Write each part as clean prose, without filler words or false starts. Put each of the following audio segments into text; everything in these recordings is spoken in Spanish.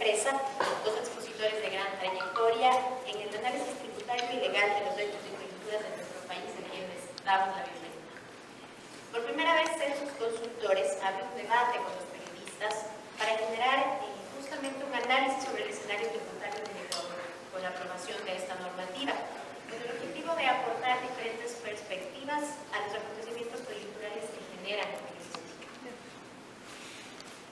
empresa, dos expositores de gran trayectoria en el análisis tributario y legal de los derechos y coyunturas de nuestro país, a quienes damos la bienvenida. Por primera vez, estos consultores abren un debate con los periodistas para generar justamente un análisis sobre el escenario tributario del Ecuador con la aprobación de esta normativa, con el objetivo de aportar diferentes perspectivas a los acontecimientos coyunturales que generan la crisis.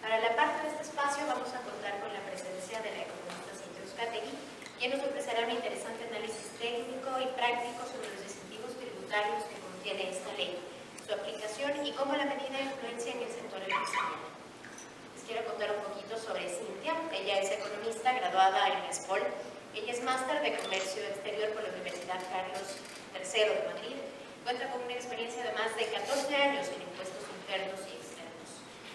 Para la parte de este espacio vamos a contar con la presencia de la economista Cintia Uzcategui, quien nos ofrecerá un interesante análisis técnico y práctico sobre los incentivos tributarios que contiene esta ley, su aplicación y cómo la medida influencia en el sector empresarial. Les quiero contar un poquito sobre Cintia. Ella es economista graduada en la ESPOL. Ella es máster de Comercio Exterior por la Universidad Carlos III de Madrid. Cuenta con una experiencia de más de 14 años en impuestos internos y externos.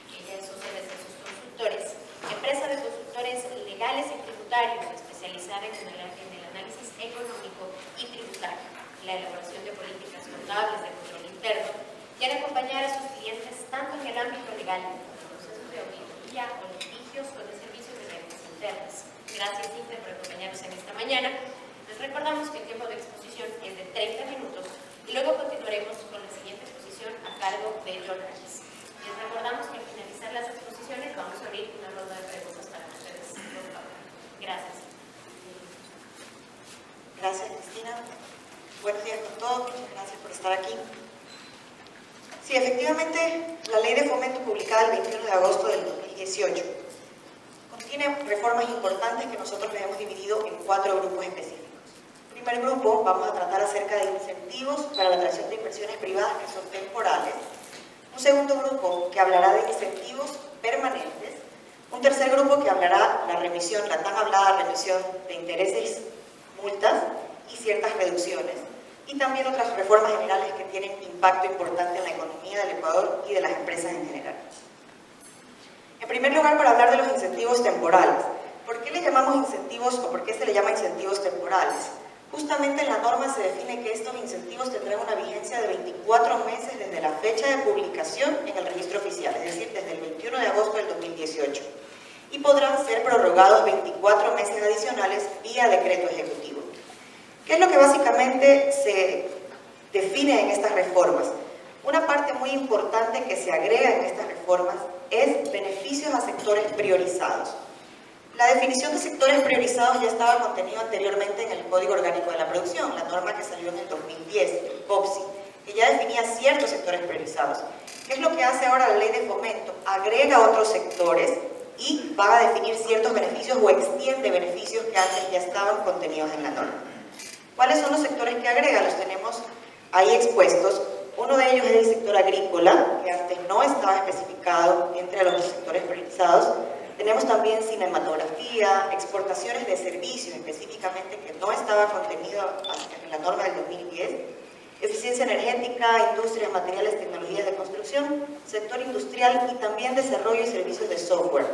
Ella es socia de sus consultores, empresa de consultores legales y tributarios especializada en el análisis económico y tributario, la elaboración de políticas contables de control interno y al acompañar a sus clientes tanto en el ámbito legal, procesos de auditoría o litigios con el servicio de rentas internas. Gracias, Cintia, por acompañarnos en esta mañana. Les recordamos que el tiempo de exposición es de 30 minutos y luego continuaremos con la siguiente exposición a cargo de John Reyes. Les recordamos que al finalizar las exposiciones vamos a abrir una ronda de preguntas para ustedes. Por favor. Gracias. Gracias, Cristina. Buenos días con todos. Muchas gracias por estar aquí. Sí, efectivamente, la Ley de Fomento publicada el 21 de agosto del 2018 contiene reformas importantes que nosotros le hemos dividido en 4 grupos específicos. En el primer grupo vamos a tratar acerca de incentivos para la atracción de inversiones privadas que son temporales. Un segundo grupo que hablará de incentivos permanentes. Un tercer grupo que hablará la remisión, la tan hablada remisión de intereses, multas y ciertas reducciones. Y también otras reformas generales que tienen impacto importante en la economía del Ecuador y de las empresas en general. En primer lugar, para hablar de los incentivos temporales. ¿Por qué le llamamos incentivos o por qué se le llama incentivos temporales? Justamente en la norma se define que estos incentivos tendrán una vigencia de 24 meses desde la fecha de publicación en el registro oficial, es decir, desde el 21 de agosto del 2018, y podrán ser prorrogados 24 meses adicionales vía decreto ejecutivo. ¿Qué es lo que básicamente se define en estas reformas? Una parte muy importante que se agrega en estas reformas es beneficios a sectores priorizados. La definición de sectores priorizados ya estaba contenida anteriormente en el Código Orgánico de la Producción, la norma que salió en el 2010, el COPSI, que ya definía ciertos sectores priorizados. ¿Qué es lo que hace ahora la Ley de Fomento? Agrega otros sectores y va a definir ciertos beneficios o extiende beneficios que antes ya estaban contenidos en la norma. ¿Cuáles son los sectores que agrega? Los tenemos ahí expuestos. Uno de ellos es el sector agrícola, que antes no estaba especificado entre los sectores priorizados. Tenemos también cinematografía, exportaciones de servicios específicamente que no estaba contenido en la norma del 2010, eficiencia energética, industrias, materiales, tecnologías de construcción, sector industrial y también desarrollo y servicios de software.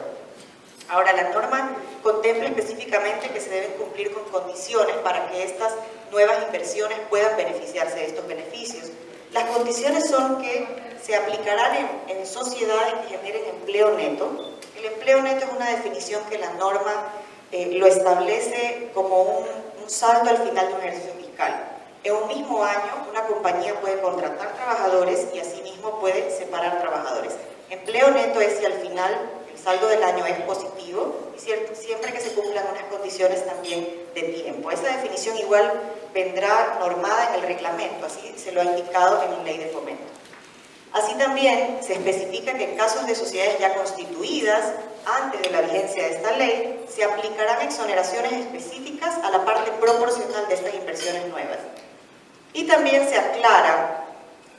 Ahora, la norma contempla específicamente que se deben cumplir con condiciones para que estas nuevas inversiones puedan beneficiarse de estos beneficios. Las condiciones son que se aplicarán en sociedades que generen empleo neto. El empleo neto es una definición que la norma lo establece como un saldo al final de un ejercicio fiscal. En un mismo año, una compañía puede contratar trabajadores y asimismo puede separar trabajadores. Empleo neto es si al final el saldo del año es positivo y siempre que se cumplan unas condiciones también de tiempo. Esa definición igual vendrá normada en el reglamento, así se lo ha indicado en la Ley de Fomento. Así también se especifica que en casos de sociedades ya constituidas, antes de la vigencia de esta ley, se aplicarán exoneraciones específicas a la parte proporcional de estas inversiones nuevas. Y también se aclara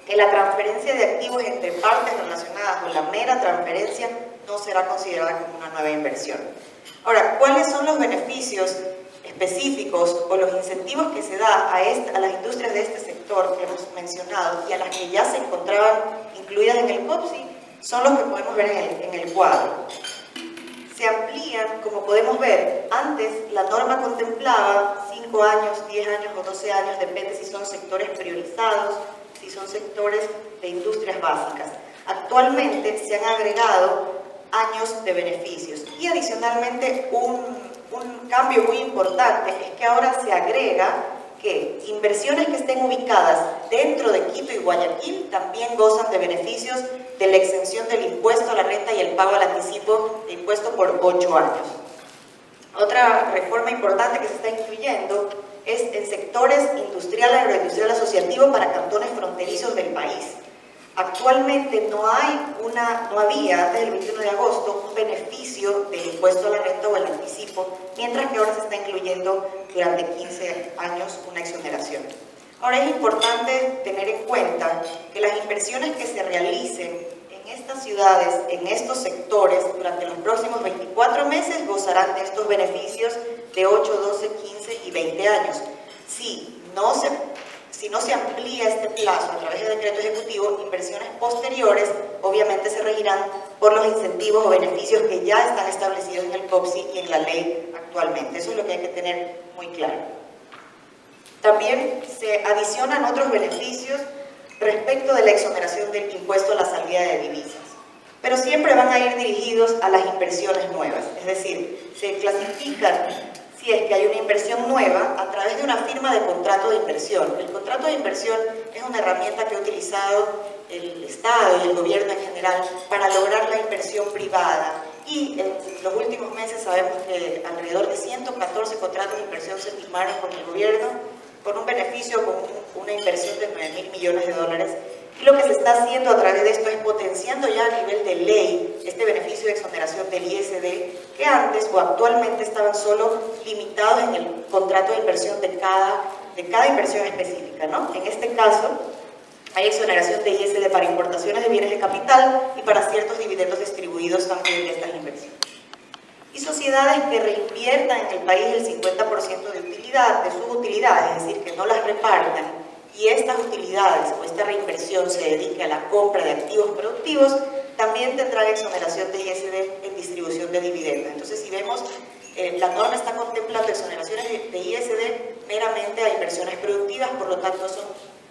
que la transferencia de activos entre partes relacionadas con la mera transferencia no será considerada como una nueva inversión. Ahora, ¿cuáles son los beneficios específicos o los incentivos que se da a las industrias de este sector que hemos mencionado y a las que ya se encontraban incluidas en el COPSI? Son los que podemos ver en el cuadro. Se amplían, como podemos ver, antes la norma contemplaba 5 años, 10 años o 12 años, depende si son sectores priorizados, si son sectores de industrias básicas. Actualmente se han agregado años de beneficios. Y adicionalmente un cambio muy importante es que ahora se agrega que inversiones que estén ubicadas dentro de Quito y Guayaquil también gozan de beneficios de la exención del impuesto a la renta y el pago al anticipo de impuesto por 8 años. Otra reforma importante que se está incluyendo es en sectores industrial, agroindustrial asociativo para cantones fronterizos del país. Actualmente no había antes del 21 de agosto un beneficio del impuesto a la renta o el anticipo, mientras que ahora se está incluyendo durante 15 años una exoneración. Ahora es importante tener en cuenta que las inversiones que se realicen en estas ciudades, en estos sectores, durante los próximos 24 meses gozarán de estos beneficios de 8, 12, 15 y 20 años. Si no se amplía este plazo a través de decreto ejecutivo, inversiones posteriores obviamente se regirán por los incentivos o beneficios que ya están establecidos en el COPSI y en la ley actualmente. Eso es lo que hay que tener muy claro. También se adicionan otros beneficios respecto de la exoneración del impuesto a la salida de divisas, pero siempre van a ir dirigidos a las inversiones nuevas, es decir, se clasifican si es que hay una inversión nueva a través de una firma de contrato de inversión. El contrato de inversión es una herramienta que ha utilizado el Estado y el gobierno en general para lograr la inversión privada, y en los últimos meses sabemos que alrededor de 114 contratos de inversión se firmaron con el gobierno con un beneficio, con una inversión de 9.000 millones de dólares. Y lo que se está haciendo a través de esto es potenciando ya a nivel de ley este beneficio de exoneración del ISD, que antes o actualmente estaban solo limitados en el contrato de inversión de cada inversión específica, ¿no? En este caso, hay exoneración de ISD para importaciones de bienes de capital y para ciertos dividendos distribuidos también de estas inversiones. Y sociedades que reinviertan en el país el 50% de sus utilidades, es decir, que no las repartan, y estas utilidades o esta reinversión se dedique a la compra de activos productivos, también tendrán exoneración de ISD en distribución de dividendos. Entonces, si vemos, la norma está contemplando exoneraciones de ISD meramente a inversiones productivas, por lo tanto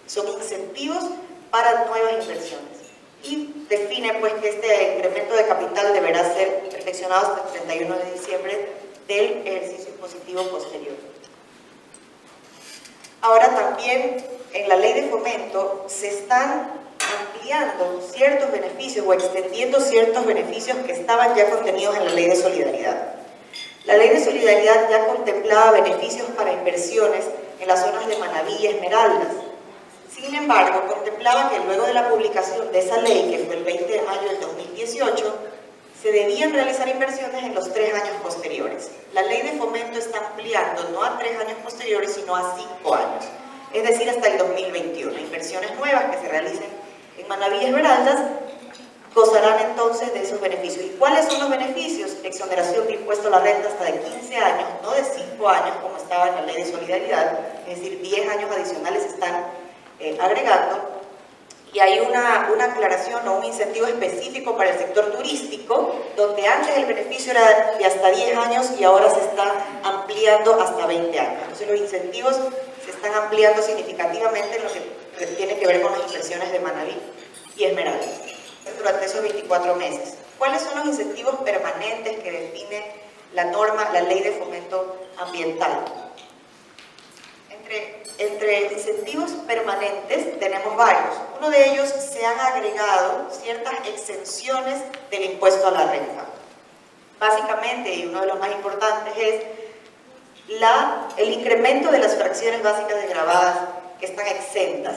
son incentivos para nuevas inversiones. Y define pues que este incremento de capital deberá ser perfeccionado hasta el 31 de diciembre del ejercicio impositivo posterior. Ahora también en la ley de fomento se están ampliando ciertos beneficios o extendiendo ciertos beneficios que estaban ya contenidos en la ley de solidaridad. La ley de solidaridad ya contemplaba beneficios para inversiones en las zonas de Manabí y Esmeraldas. Sin embargo, contemplaba que luego de la publicación de esa ley, que fue el 20 de mayo del 2018, se debían realizar inversiones en los 3 años posteriores. La ley de fomento está ampliando no a 3 años posteriores, sino a 5 años, es decir, hasta el 2021. Inversiones nuevas que se realicen en Manabí y Esmeraldas gozarán entonces de esos beneficios. ¿Y cuáles son los beneficios? Exoneración de impuesto a la renta hasta de 15 años, no de 5 años como estaba en la ley de solidaridad, es decir, 10 años adicionales están agregando, y hay una aclaración o un incentivo específico para el sector turístico, donde antes el beneficio era de hasta 10 años y ahora se está ampliando hasta 20 años. Entonces los incentivos se están ampliando significativamente en lo que tiene que ver con las inversiones de Manabí y Esmeraldas durante esos 24 meses. ¿Cuáles son los incentivos permanentes que define la norma, la ley de fomento ambiental? Entre incentivos permanentes tenemos varios. Uno de ellos, se han agregado ciertas exenciones del impuesto a la renta. Básicamente, y uno de los más importantes, es el incremento de las fracciones básicas desgravadas que están exentas.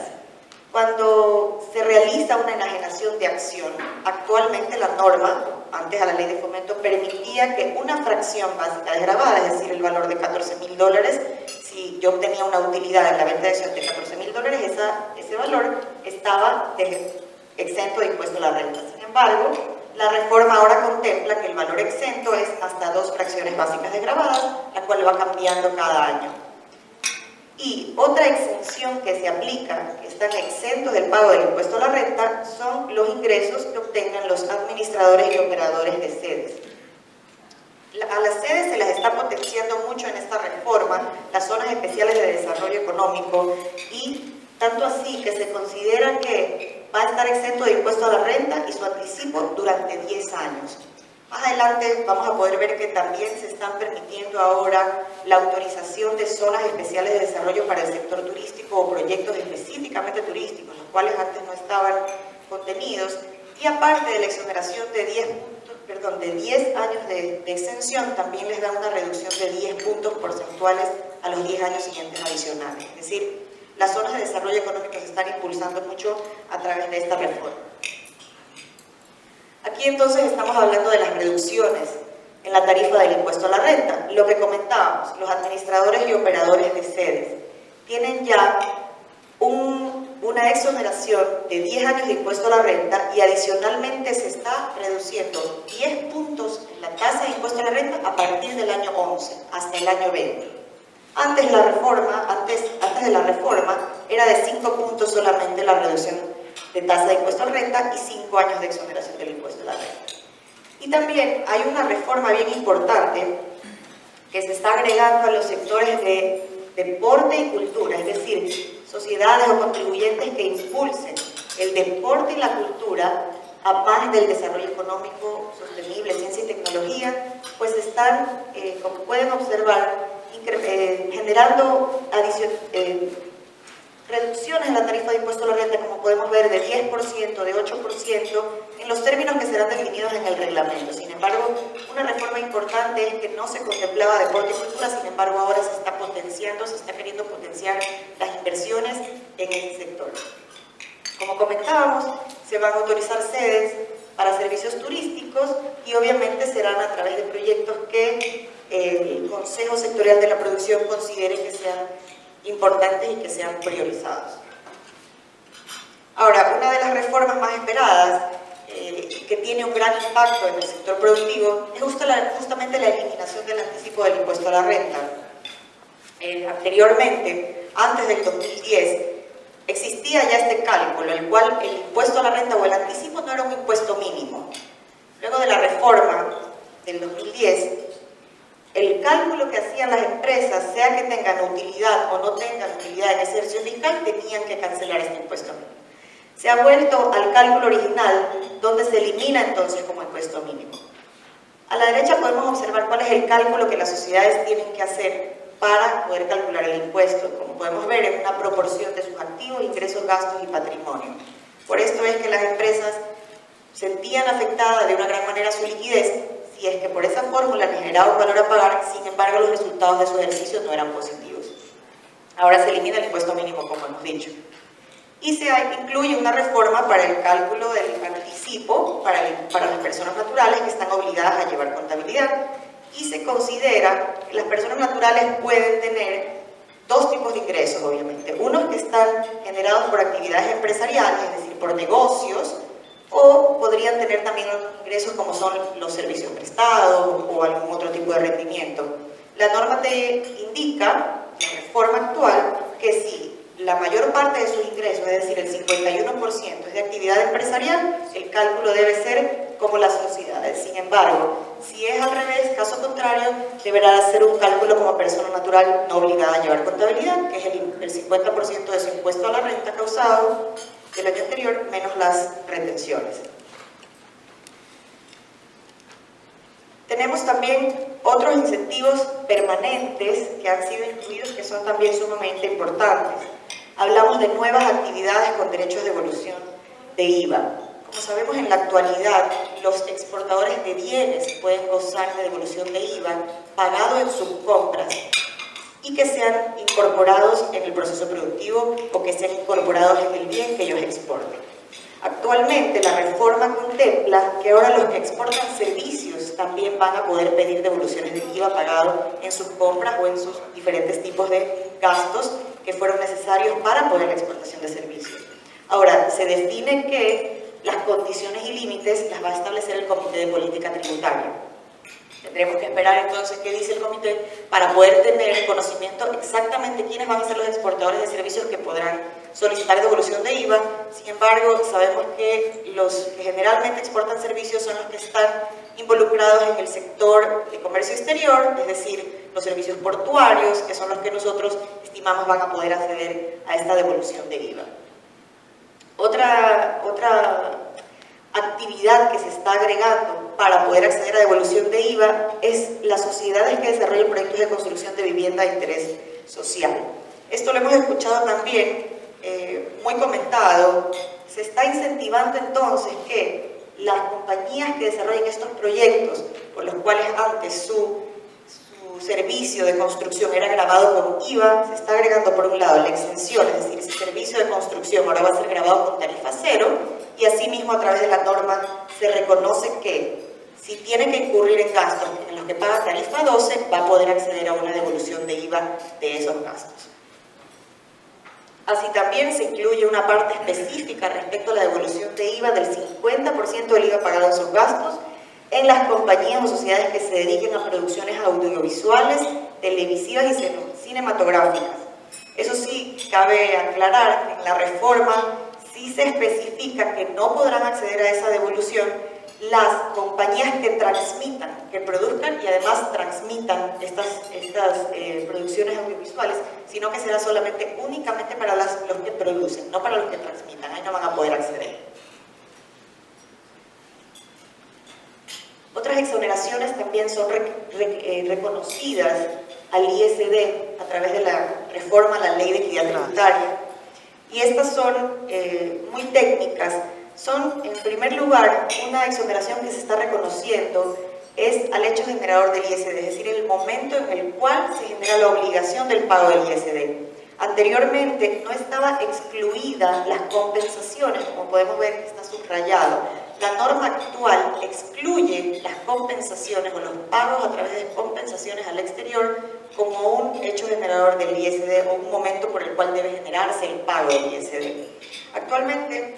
Cuando se realiza una enajenación de acción, actualmente la norma, antes a la ley de fomento, permitía que una fracción básica desgravada, es decir, el valor de $14.000, si yo obtenía una utilidad en la venta de acción de $14.000, ese valor estaba exento de impuesto a la renta. Sin embargo, la reforma ahora contempla que el valor exento es hasta 2 fracciones básicas desgravadas, la cual va cambiando cada año. Y otra exención que se aplica, que están exentos del pago del impuesto a la renta, son los ingresos que obtengan los administradores y operadores de sedes. A las sedes se las está potenciando mucho en esta reforma, las zonas especiales de desarrollo económico, y tanto así que se considera que va a estar exento de impuesto a la renta y su anticipo durante 10 años. Más adelante vamos a poder ver que también se están permitiendo ahora la autorización de zonas especiales de desarrollo para el sector turístico o proyectos específicamente turísticos, los cuales antes no estaban contenidos, y aparte de la exoneración de 10 años de exención, también les da una reducción de 10 puntos porcentuales a los 10 años siguientes adicionales. Es decir, las zonas de desarrollo económico se están impulsando mucho a través de esta reforma. Aquí entonces estamos hablando de las reducciones en la tarifa del impuesto a la renta. Lo que comentábamos, los administradores y operadores de sedes tienen ya una exoneración de 10 años de impuesto a la renta y adicionalmente se está reduciendo 10 puntos en la tasa de impuesto a la renta a partir del año 11 hasta el año 20. Antes de la reforma era de 5 puntos solamente la reducción de tasa de impuesto a la renta y 5 años de exoneración del impuesto a la renta. Y también hay una reforma bien importante que se está agregando a los sectores de deporte y cultura, es decir, sociedades o contribuyentes que impulsen el deporte y la cultura a par del desarrollo económico sostenible, ciencia y tecnología, pues están, como pueden observar, generando reducciones en la tarifa de impuesto a la renta, como podemos ver, de 10%, de 8%, en los términos que serán definidos en el reglamento. Sin embargo, una reforma importante es que no se contemplaba deporte y cultura, sin embargo, ahora se está potenciando, se está queriendo potenciar las inversiones en ese sector. Como comentábamos, se van a autorizar sedes para servicios turísticos y obviamente serán a través de proyectos que el Consejo Sectorial de la Producción considere que sean importantes y que sean priorizados. Ahora, una de las reformas más esperadas que tiene un gran impacto en el sector productivo es justamente la eliminación del anticipo del impuesto a la renta. Anteriormente, antes del 2010, existía ya este cálculo, el cual el impuesto a la renta o el anticipo no era un impuesto mínimo. Luego de la reforma del 2010, el cálculo que hacían las empresas, sea que tengan utilidad o no tengan utilidad en ese ejercicio fiscal, tenían que cancelar este impuesto mínimo. Se ha vuelto al cálculo original, donde se elimina entonces como impuesto mínimo. A la derecha podemos observar cuál es el cálculo que las sociedades tienen que hacer para poder calcular el impuesto. Como podemos ver, en una proporción de sus activos, ingresos, gastos y patrimonio. Por esto es que las empresas sentían afectada de una gran manera su liquidez, si es que por esa fórmula les generaba un valor a pagar, sin embargo los resultados de su ejercicio no eran positivos. Ahora se elimina el impuesto mínimo, como hemos dicho. Y se incluye una reforma para el cálculo del anticipo para las personas naturales que están obligadas a llevar contabilidad. Y se considera que las personas naturales pueden tener dos tipos de ingresos, obviamente. Unos que están generados por actividades empresariales, es decir, por negocios, o podrían tener también ingresos como son los servicios prestados o algún otro tipo de rendimiento. La norma te indica, en la reforma actual, que si la mayor parte de sus ingresos, es decir, el 51% es de actividad empresarial, el cálculo debe ser como las sociedades. Sin embargo, si es al revés, caso contrario, deberá hacer un cálculo como persona natural no obligada a llevar contabilidad, que es el 50% de su impuesto a la renta causado del año anterior, menos las retenciones. Tenemos también otros incentivos permanentes que han sido incluidos, que son también sumamente importantes. Hablamos de nuevas actividades con derechos de devolución de IVA. Como sabemos, en la actualidad, los exportadores de bienes pueden gozar de devolución de IVA pagado en sus compras y que sean incorporados en el proceso productivo o que sean incorporados en el bien que ellos exporten. Actualmente la reforma contempla que ahora los que exportan servicios también van a poder pedir devoluciones de IVA pagado en sus compras o en sus diferentes tipos de gastos que fueron necesarios para poder la exportación de servicios. Ahora, se define que las condiciones y límites las va a establecer el Comité de Política Tributaria. Tendremos que esperar entonces qué dice el comité para poder tener conocimiento exactamente quiénes van a ser los exportadores de servicios que podrán solicitar devolución de IVA. Sin embargo, sabemos que los que generalmente exportan servicios son los que están involucrados en el sector de comercio exterior, es decir, los servicios portuarios, que son los que nosotros estimamos van a poder acceder a esta devolución de IVA. Otra actividad que se está agregando para poder acceder a devolución de IVA es las sociedades que desarrollan proyectos de construcción de vivienda de interés social. Esto lo hemos escuchado también, muy comentado. Se está incentivando entonces que las compañías que desarrollen estos proyectos, por los cuales antes su servicio de construcción era grabado con IVA, se está agregando por un lado la exención, es decir, ese servicio de construcción ahora va a ser grabado con tarifa cero, y asimismo a través de la norma se reconoce que si tiene que incurrir en gastos en los que paga tarifa 12, va a poder acceder a una devolución de IVA de esos gastos. Así también se incluye una parte específica respecto a la devolución de IVA del 50% del IVA pagado en sus gastos en las compañías o sociedades que se dediquen a producciones audiovisuales, televisivas y cinematográficas. Eso sí, cabe aclarar que en la reforma sí se especifica que no podrán acceder a esa devolución las compañías que transmitan, que produzcan y además transmitan estas producciones audiovisuales, sino que será solamente, únicamente para los que producen, no para los que transmitan. Ahí no van a poder acceder. Otras exoneraciones también son reconocidas al ISD a través de la reforma a la Ley de Equidad Tributaria. Y estas son muy técnicas. Son, en primer lugar, una exoneración que se está reconociendo es al hecho generador del ISD, es decir, el momento en el cual se genera la obligación del pago del ISD. Anteriormente no estaba excluida las compensaciones, como podemos ver que está subrayado. La norma actual excluye las compensaciones o los pagos a través de compensaciones al exterior como un hecho generador del ISD o un momento por el cual debe generarse el pago del ISD. Actualmente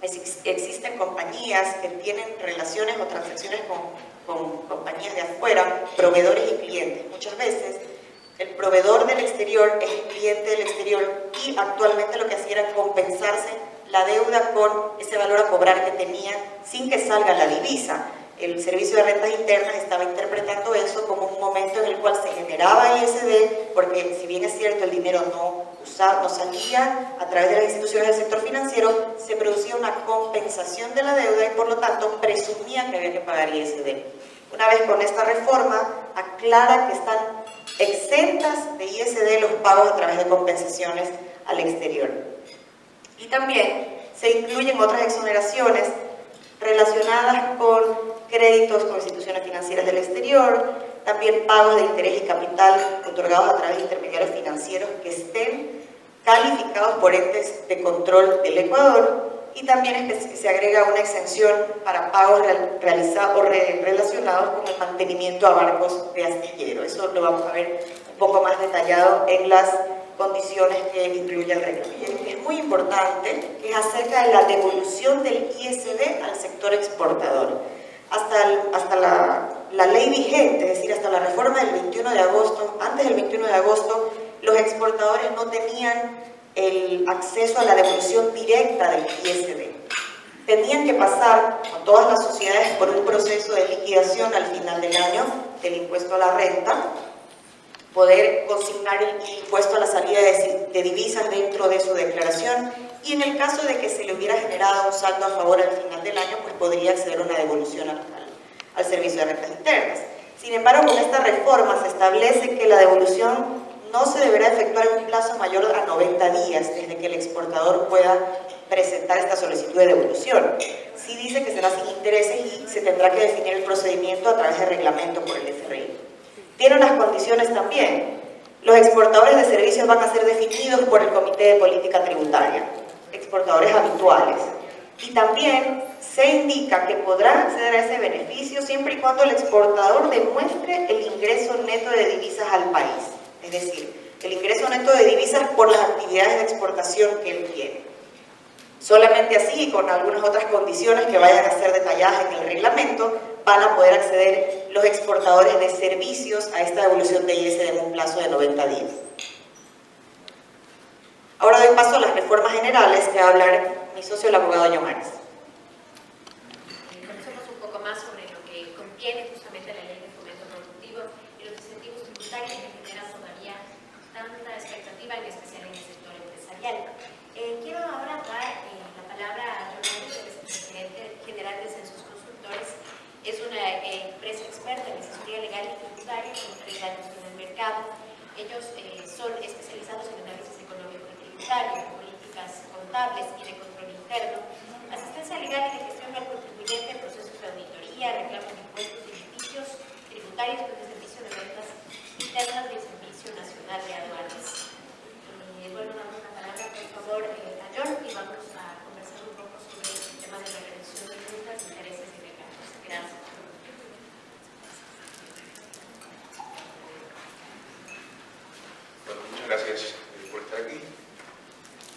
existen compañías que tienen relaciones o transacciones con compañías de afuera, proveedores y clientes. Muchas veces el proveedor del exterior es el cliente del exterior y actualmente lo que hacía era compensarse la deuda con ese valor a cobrar que tenía sin que salga la divisa. El Servicio de Rentas Internas estaba interpretando eso como un momento en el cual se generaba ISD, porque si bien es cierto el dinero no salía a través de las instituciones del sector financiero, se producía una compensación de la deuda y por lo tanto presumían que había que pagar ISD. Una vez con esta reforma, aclara que están exentas de ISD los pagos a través de compensaciones al exterior. Y también se incluyen otras exoneraciones relacionadas con créditos con instituciones financieras del exterior, también pagos de interés y capital otorgados a través de intermediarios financieros que estén calificados por entes de control del Ecuador, y también se agrega una exención para pagos realizados o relacionados con el mantenimiento a barcos de astillero. Eso lo vamos a ver un poco más detallado en las condiciones que incluye el reglamento. Es muy importante, que es acerca de la devolución del ISD al sector exportador. Hasta la ley vigente, es decir, hasta la reforma del 21 de agosto, antes del 21 de agosto, los exportadores no tenían el acceso a la devolución directa del ISD. Tenían que pasar, con todas las sociedades, por un proceso de liquidación al final del año del impuesto a la renta, poder consignar el impuesto a la salida de divisas dentro de su declaración, y en el caso de que se le hubiera generado un saldo a favor al final del año, pues podría acceder a una devolución al Servicio de Rentas Internas. Sin embargo, con esta reforma se establece que la devolución no se deberá efectuar en un plazo mayor a 90 días desde que el exportador pueda presentar esta solicitud de devolución. Sí dice que será sin intereses y se tendrá que definir el procedimiento a través de reglamento por el SRI. Tiene unas condiciones también. Los exportadores de servicios van a ser definidos por el Comité de Política Tributaria, exportadores habituales. Y también se indica que podrán acceder a ese beneficio siempre y cuando el exportador demuestre el ingreso neto de divisas al país. Es decir, el ingreso neto de divisas por las actividades de exportación que él tiene. Solamente así, y con algunas otras condiciones que vayan a ser detalladas en el reglamento, van a poder acceder los exportadores de servicios a esta devolución de ISD en un plazo de 90 días. Ahora doy paso a las reformas generales que va a hablar mi socio, el abogado Yomares. Conocemos un poco más sobre lo que contiene justamente la Ley de Fomento Productivo y los incentivos tributarios que generan todavía tanta expectativa, en especial en el sector empresarial. Quiero ahora dar la palabra a Yomares, el vicepresidente general asesoría legal y tributaria con 3 años en el mercado. Ellos son especializados en análisis económico y tributario, políticas contables y de control interno, asistencia legal y de gestión al contribuyente, procesos de auditoría, reclamo de impuestos y litigios tributarios con el servicio de ventas internas del Servicio Nacional de Aduanas. Bueno, damos la palabra, por favor, a John, y vamos a conversar un poco sobre el tema de la reducción de multas, intereses y recargos. Gracias. Bueno, muchas gracias por estar aquí.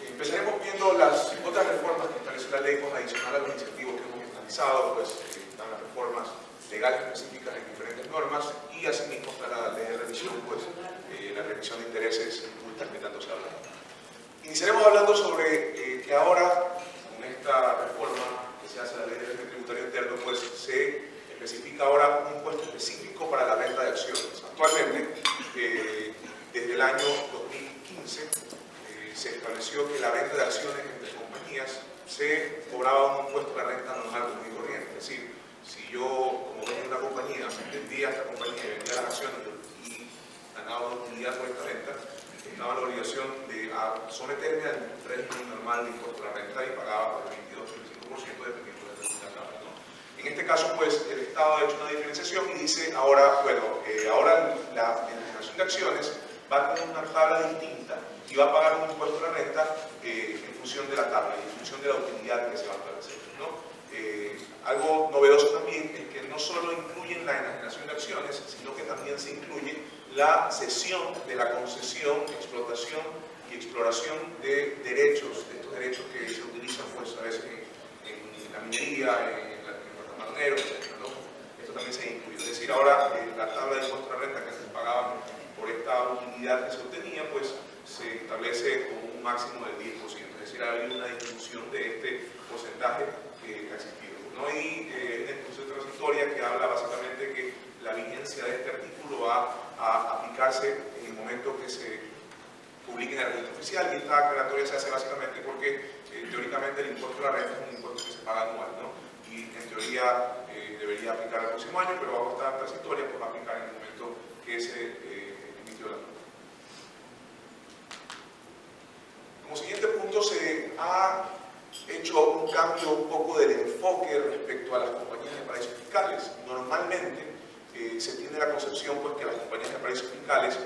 Empezaremos viendo las otras reformas que establece la ley con adicional a los incentivos que hemos analizado, pues están las reformas legales específicas en diferentes normas y asimismo está la ley de revisión, pues la revisión de intereses y multas que tanto se habla. Iniciaremos hablando sobre que ahora, con esta reforma que se hace a la ley de régimen tributario interno, pues se especifica ahora un impuesto específico para la venta de acciones. Actualmente, desde el año 2015, se estableció que la venta de acciones entre compañías se cobraba un impuesto de renta normal común y corriente. Es decir, si yo, como dueño de una compañía, vendía a esta compañía y vendía las acciones y ganaba una utilidad por esta venta, estaba la obligación de someterme al régimen normal de impuesto a la renta y pagaba el 22,5% dependiendo del resultado. ¿No? En este caso, pues, el Estado ha hecho una diferenciación y dice ahora, bueno, ahora la generación de acciones va con una tabla distinta y va a pagar un impuesto a la renta en función de la tabla y en función de la utilidad que se va a establecer, ¿no? Algo novedoso también es que no solo incluyen la enajenación de acciones, sino que también se incluye la cesión de la concesión, explotación y exploración de derechos, de estos derechos que se utilizan pues, a veces en la minería, en los maroneros, etc., ¿no? Esto también se incluye. Es decir, ahora la tabla de impuesto a la renta que se pagaba por esta utilidad que se obtenía, pues se establece con un máximo del 10%. Es decir, ha habido una disminución de este porcentaje que ha existido, ¿no? Y en el proceso transitoria que habla básicamente que la vigencia de este artículo va a aplicarse en el momento que se publique en el registro oficial, y esta aclaratoria se hace básicamente porque teóricamente el impuesto a la renta es un impuesto que se paga anual, ¿no? Y en teoría debería aplicar el próximo año, pero bajo esta transitoria pues va a aplicar en el momento que se emitió la norma. Como siguiente punto, se ha hecho un cambio un poco del enfoque respecto a las compañías de paraísos fiscales. Normalmente se tiene la concepción pues, que las compañías de paraísos fiscales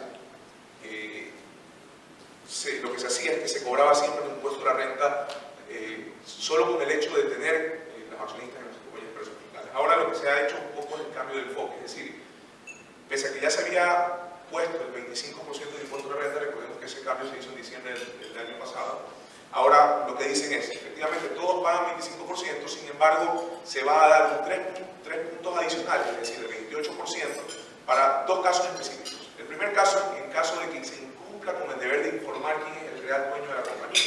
lo que se hacía es que se cobraba siempre un impuesto a la renta solo con el hecho de tener los accionistas en las compañías de paraísos fiscales. Ahora lo que se ha hecho un poco es el cambio de enfoque, es decir, pese a que ya se había puesto el 25% de impuesto a la renta, recordemos que ese cambio se hizo en diciembre del año pasado. Ahora lo que dicen es, efectivamente todos pagan 25%, sin embargo se va a dar 3 puntos adicionales, es decir, el 28% para 2 casos específicos. El primer caso, en caso de que se incumpla con el deber de informar quién es el real dueño de la compañía.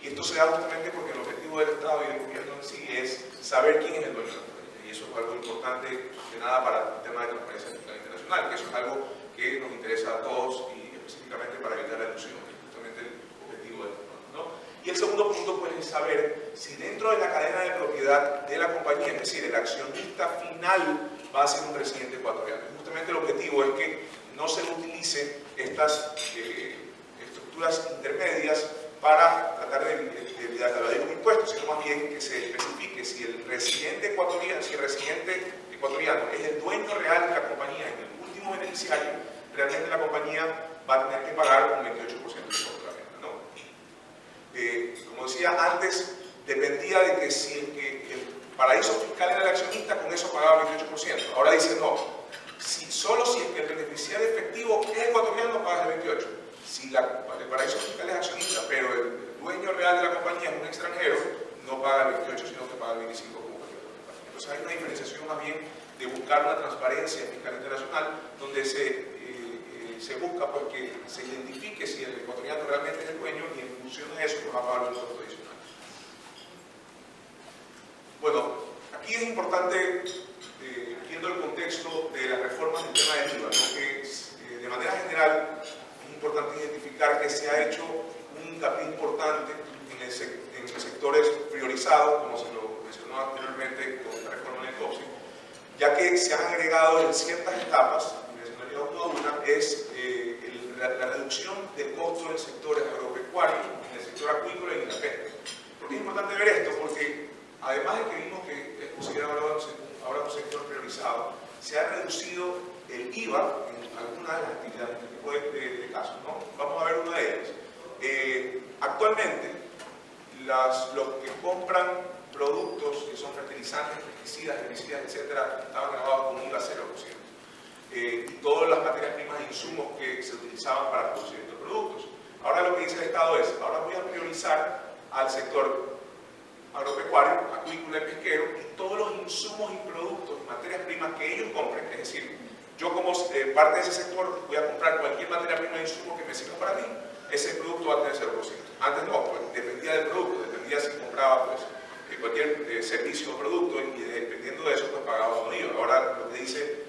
Y esto se da justamente porque el objetivo del Estado y del gobierno en sí es saber quién es el dueño de la compañía. Y eso es algo importante de nada para el tema de transparencia fiscal internacional, que eso es algo que nos interesa a todos y específicamente para evitar la ilusión, que es justamente el objetivo de esto, ¿no? Y el segundo punto pues, es saber si dentro de la cadena de propiedad de la compañía, es decir, el accionista final va a ser un residente ecuatoriano. Justamente el objetivo es que no se utilicen estas estructuras intermedias para tratar de evadir un impuesto, sino más bien que se especifique si el residente ecuatoriano, es el dueño real de la compañía, en el último beneficiario, realmente la compañía va a tener que pagar un 28% de impuesto a la renta, ¿no? Como decía antes, dependía de que si el paraíso fiscal era el accionista, con eso pagaba el 28%. Ahora dice no, solo si el beneficiario efectivo es ecuatoriano, paga el 28%. Si el paraíso fiscal es accionista, pero el dueño real de la compañía es un extranjero, no paga el 28%, sino que paga el 25% como cualquier otra compañía. Entonces hay una diferenciación más bien de buscar una transparencia fiscal internacional donde se busca pues, que se identifique si el ecuatoriano realmente es el dueño y en función de eso pues, va a pagar un impuesto adicional. Bueno, aquí es importante, viendo el contexto de las reformas del tema del IVA, ¿no? Que de manera general es importante identificar que se ha hecho un hincapié importante en los sectores priorizados, como se lo mencionó anteriormente con la reforma en el COPSI, ya que se han agregado en ciertas etapas la reducción del costo del sector agropecuario, en el sector acuícola y en la pesca. ¿Por qué es importante ver esto? Porque además de que vimos que es considerado ahora un sector priorizado, se ha reducido el IVA en algunas de las actividades, en este tipo de casos, ¿no? Vamos a ver una de ellas. Actualmente, los que compran productos que son fertilizantes, pesticidas, herbicidas, etcétera, estaban grabados con IVA 0%. Y todas las materias primas e insumos que se utilizaban para producir estos productos. Ahora lo que dice el Estado es, ahora voy a priorizar al sector agropecuario, acuícola y pesquero, y todos los insumos y productos, materias primas que ellos compren, es decir, yo como parte de ese sector voy a comprar cualquier materia prima e insumo que me sirva para mí, ese producto va a tener 0%. Antes no, pues dependía del producto, dependía si compraba pues, cualquier servicio o producto y dependiendo de eso pues pagaba un IVA. Ahora lo que dice,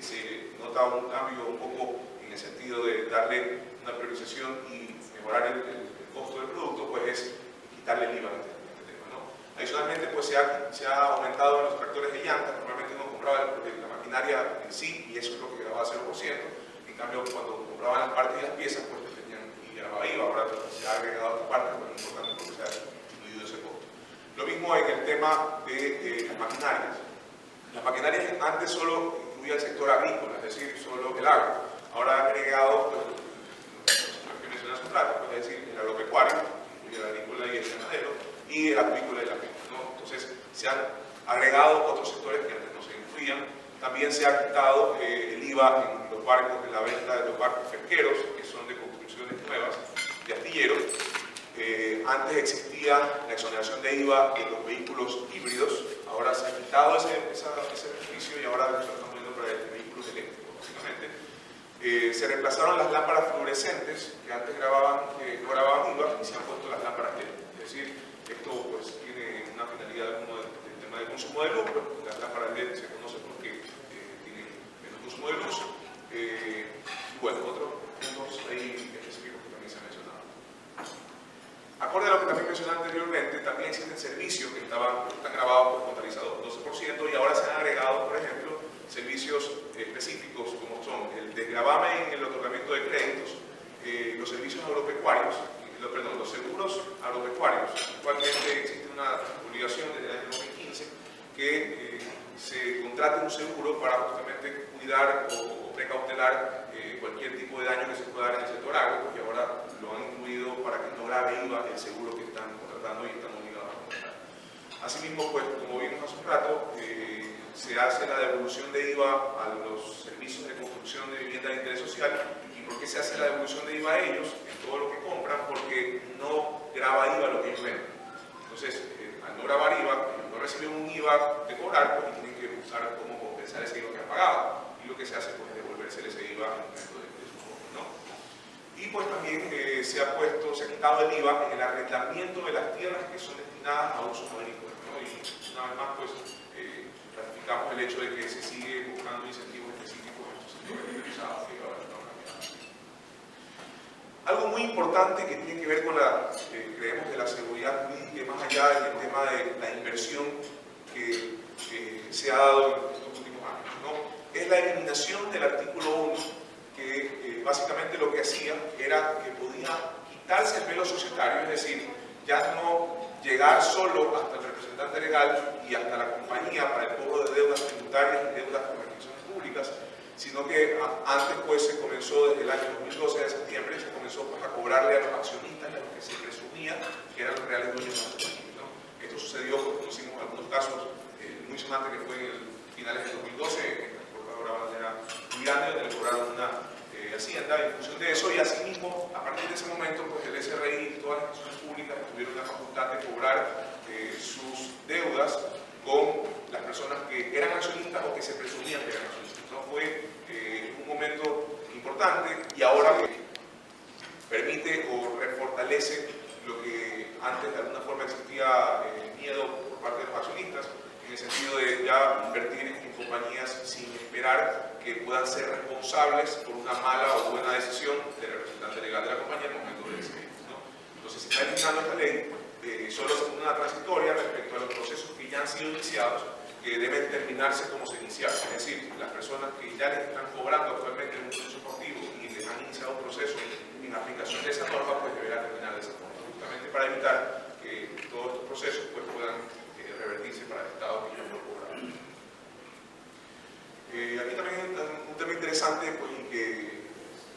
se nota un cambio un poco en el sentido de darle una priorización y mejorar el costo del producto, pues es quitarle el IVA a este tema, ¿no? Adicionalmente, pues se ha aumentado en los tractores de llantas. Normalmente uno compraba la maquinaria en sí y eso es lo que grababa 0%. En cambio, cuando compraban las partes y las piezas, pues tenían y grababa IVA. Ahora se ha agregado esta parte, pues es importante porque se ha disminuido ese costo. Lo mismo en el tema de las maquinarias. Las maquinarias antes solo incluía el sector agrícola, es decir, solo el agro. Ahora ha agregado, pues, lo que mencioné hace un rato, pues, es decir, el agropecuario, el agrícola y el ganadero, y el acuícola y la pesca, ¿no? Entonces, se han agregado otros sectores que antes no se incluían. También se ha quitado el IVA en los barcos, en la venta de los barcos pesqueros, que son de construcciones nuevas, de astilleros. Antes existía la exoneración de IVA en los vehículos híbridos, ahora se ha quitado ese beneficio y ahora lo estamos viendo para vehículos eléctricos, básicamente. Se reemplazaron las lámparas fluorescentes, que antes no grababan IVA, y se han puesto las lámparas LED. Es decir, esto pues, tiene una finalidad como del tema del consumo de luz, pues, las lámparas LED se conocen porque tienen menos consumo de luz. Y bueno, otros puntos ahí específicos que también se han mencionado. Acorde a lo que también mencioné anteriormente, también existen servicios que están grabados por contabilizador 12% y ahora se han agregado, por ejemplo, servicios específicos como son el desgravamen en el otorgamiento de créditos, los servicios agropecuarios, los seguros agropecuarios. Actualmente existe una obligación desde el año 2015 que se contrate un seguro para justamente cuidar o precautelar cualquier tipo de daño que se pueda dar en el sector agro, y ahora lo han incluido para que no grave IVA el seguro que están contratando y están obligados a contratar. Asimismo, pues, como vimos hace un rato, se hace la devolución de IVA a los servicios de construcción de vivienda de interés social. ¿Y por qué se hace la devolución de IVA a ellos en todo lo que compran? Porque no grava IVA lo que ellos venden. Entonces, al no grabar IVA, no reciben un IVA de cobrar, pues tienen que buscar cómo compensar ese IVA que han pagado. Y lo que se hace pues, es devolverse ese IVA en el momento de su cobro, ¿no? Y pues también se ha quitado el IVA en el arrendamiento de las tierras que son destinadas a usos agrícolas, ¿no? Y una vez más, pues, ratificamos el hecho de que se sigue buscando incentivos específicos en estos sectores priorizados que ahora están cambiando. Algo muy importante que tiene que ver con creemos, de la seguridad jurídica, más allá del tema de la inversión que se ha dado en estos últimos años, ¿no? Es la eliminación del artículo 1, que básicamente lo que hacía era que podía quitarse el velo societario, es decir, ya no llegar solo hasta el representante legal y hasta la compañía para el cobro de deudas tributarias y deudas con instituciones públicas, sino que antes pues se comenzó desde el año 2012 de septiembre, se comenzó pues, a cobrarle a los accionistas, a los que se presumía que eran los reales dueños de la compañía, ¿no? Esto sucedió, pues, conocimos algunos casos muy sonantes que fue en finales del 2012, en la exportadora bandera Guyana, donde le cobraron una hacienda en función de eso, y asimismo, a partir de ese momento, pues el SRI y todas las instituciones públicas tuvieron la facultad de cobrar sus deudas con las personas que eran accionistas o que se presumían que eran accionistas. ¿No? Fue un momento importante y ahora permite o refortalece lo que antes de alguna forma existía miedo por parte de los accionistas, en el sentido de ya invertir en compañías sin esperar que puedan ser responsables por una mala o buena decisión del representante legal de la compañía en el momento de decidir, ¿no? Entonces se está eliminando esta ley, solo es una transitoria respecto a los procesos que ya han sido iniciados, que deben terminarse como se iniciaron, es decir, las personas que ya les están cobrando actualmente en un proceso deportivo y les han iniciado un proceso en aplicación de esa norma, pues deberá terminar de esa forma, justamente para evitar que todos estos procesos pues, puedan revertirse para el Estado que ya no cobraba. Aquí también hay un tema interesante, pues, y que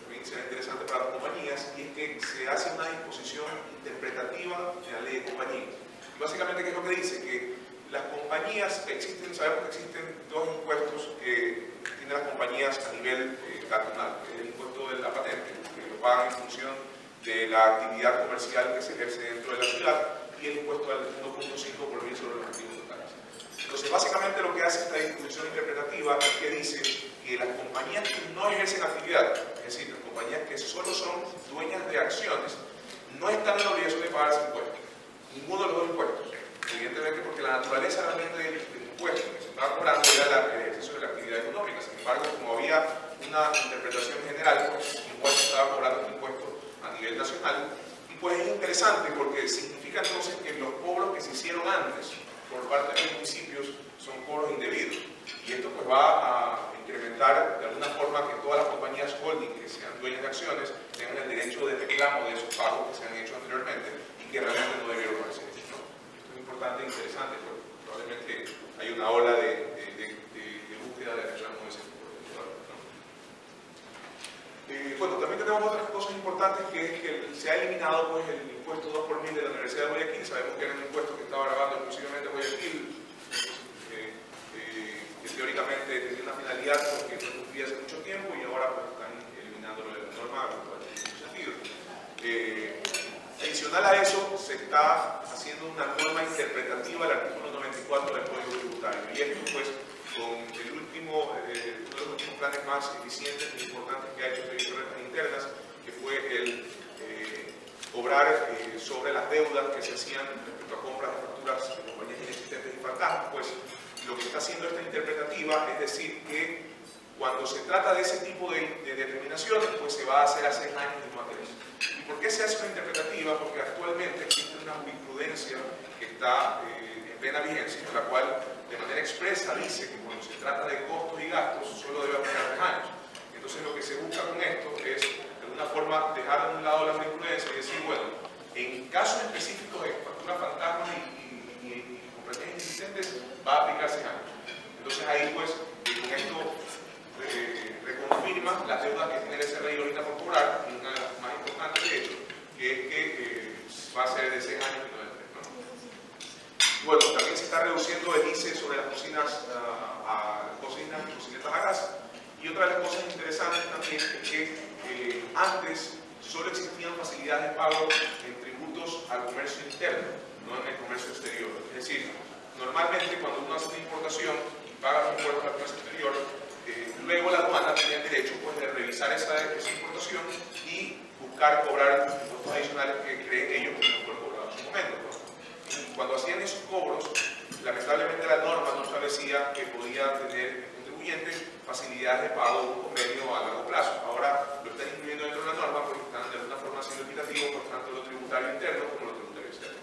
también será interesante para las compañías, y es que se hace una disposición interpretativa de la ley de compañías. Y básicamente, ¿qué es lo que dice? Que las compañías existen, sabemos que existen dos impuestos que tienen las compañías a nivel nacional, que es el impuesto de la patente, que lo pagan en función de la actividad comercial que se ejerce dentro de la ciudad, y el impuesto del 1.5 por mil sobre los activos totales. Entonces, básicamente lo que hace esta disposición interpretativa es que dice que las compañías que no ejercen actividad, es decir, las compañías que solo son dueñas de acciones, no están en la obligación de pagar ese impuesto, ninguno de los dos impuestos. Evidentemente, porque la naturaleza realmente del impuesto que se estaba cobrando era el ejercicio de la actividad económica. Sin embargo, como había una interpretación general, pues igual se estaba cobrando el impuesto a nivel nacional. Y pues es interesante porque significa entonces que los cobros que se hicieron antes por parte de los municipios son cobros indebidos. Y esto pues va a incrementar de alguna forma que todas las compañías holding que sean dueñas de acciones tengan el derecho de reclamo de esos pagos que se han hecho anteriormente y que realmente no debieron haberse hecho. Esto es importante e interesante, porque probablemente hay una ola de búsqueda de reclamo de ese tipo de valores, ¿no? Bueno, también tenemos otras cosas importantes, que es que se ha eliminado pues, el impuesto 2 por mil de la Universidad de Guayaquil. Sabemos que era un impuesto que estaba grabando exclusivamente Guayaquil, que teóricamente tenía una finalidad porque no cumplía hace mucho tiempo y ahora pues, están eliminándolo de la norma, en muchos sentidos. Adicional a eso, se está haciendo una norma interpretativa del artículo 94 del Código Tributario. Y esto, pues, con uno de los últimos planes más eficientes e importantes que ha hecho el Servicio de Rentas Internas, que fue el cobrar sobre las deudas que se hacían respecto a compras de facturas de compañías inexistentes y fantasmas. Pues, lo que está haciendo esta interpretativa es decir que cuando se trata de ese tipo de determinaciones, pues se va a hacer a 6 años de no hacer eso. ¿Y por qué se hace una interpretativa? Porque actualmente existe una jurisprudencia que está en plena vigencia, en la cual de manera expresa dice que cuando se trata de costos y gastos solo debe aplicar 3 años. Entonces lo que se busca con esto es de alguna forma dejar de un lado la jurisprudencia y decir, bueno, en casos específicos de facturas fantasmas y compañías inexistentes va a aplicar 6 años. Entonces ahí pues con esto reconfirma las deudas que tiene el SRI ahorita por cobrar, y una de las más importantes de hecho, que es que va a ser de 6 años y no de 3, ¿no? Bueno, también se está reduciendo el ICE sobre las cocinas y cocinetas a gas. Y otra de las cosas interesantes también es que antes solo existían facilidades de pago en tributos al comercio interno, no en el comercio exterior. Es decir, normalmente cuando uno hace una importación y paga los impuestos al comercio exterior, luego la aduana tenía el derecho pues, de revisar esa importación y buscar cobrar impuestos adicionales que creen ellos que no fueron cobrados en su momento, ¿no? Y cuando hacían esos cobros, lamentablemente la norma no establecía que podía tener el contribuyente facilidades de pago de un convenio a largo plazo. Ahora lo están incluyendo dentro de la norma porque están de alguna forma siendo equitativos por tanto lo tributario interno como lo tributario externo.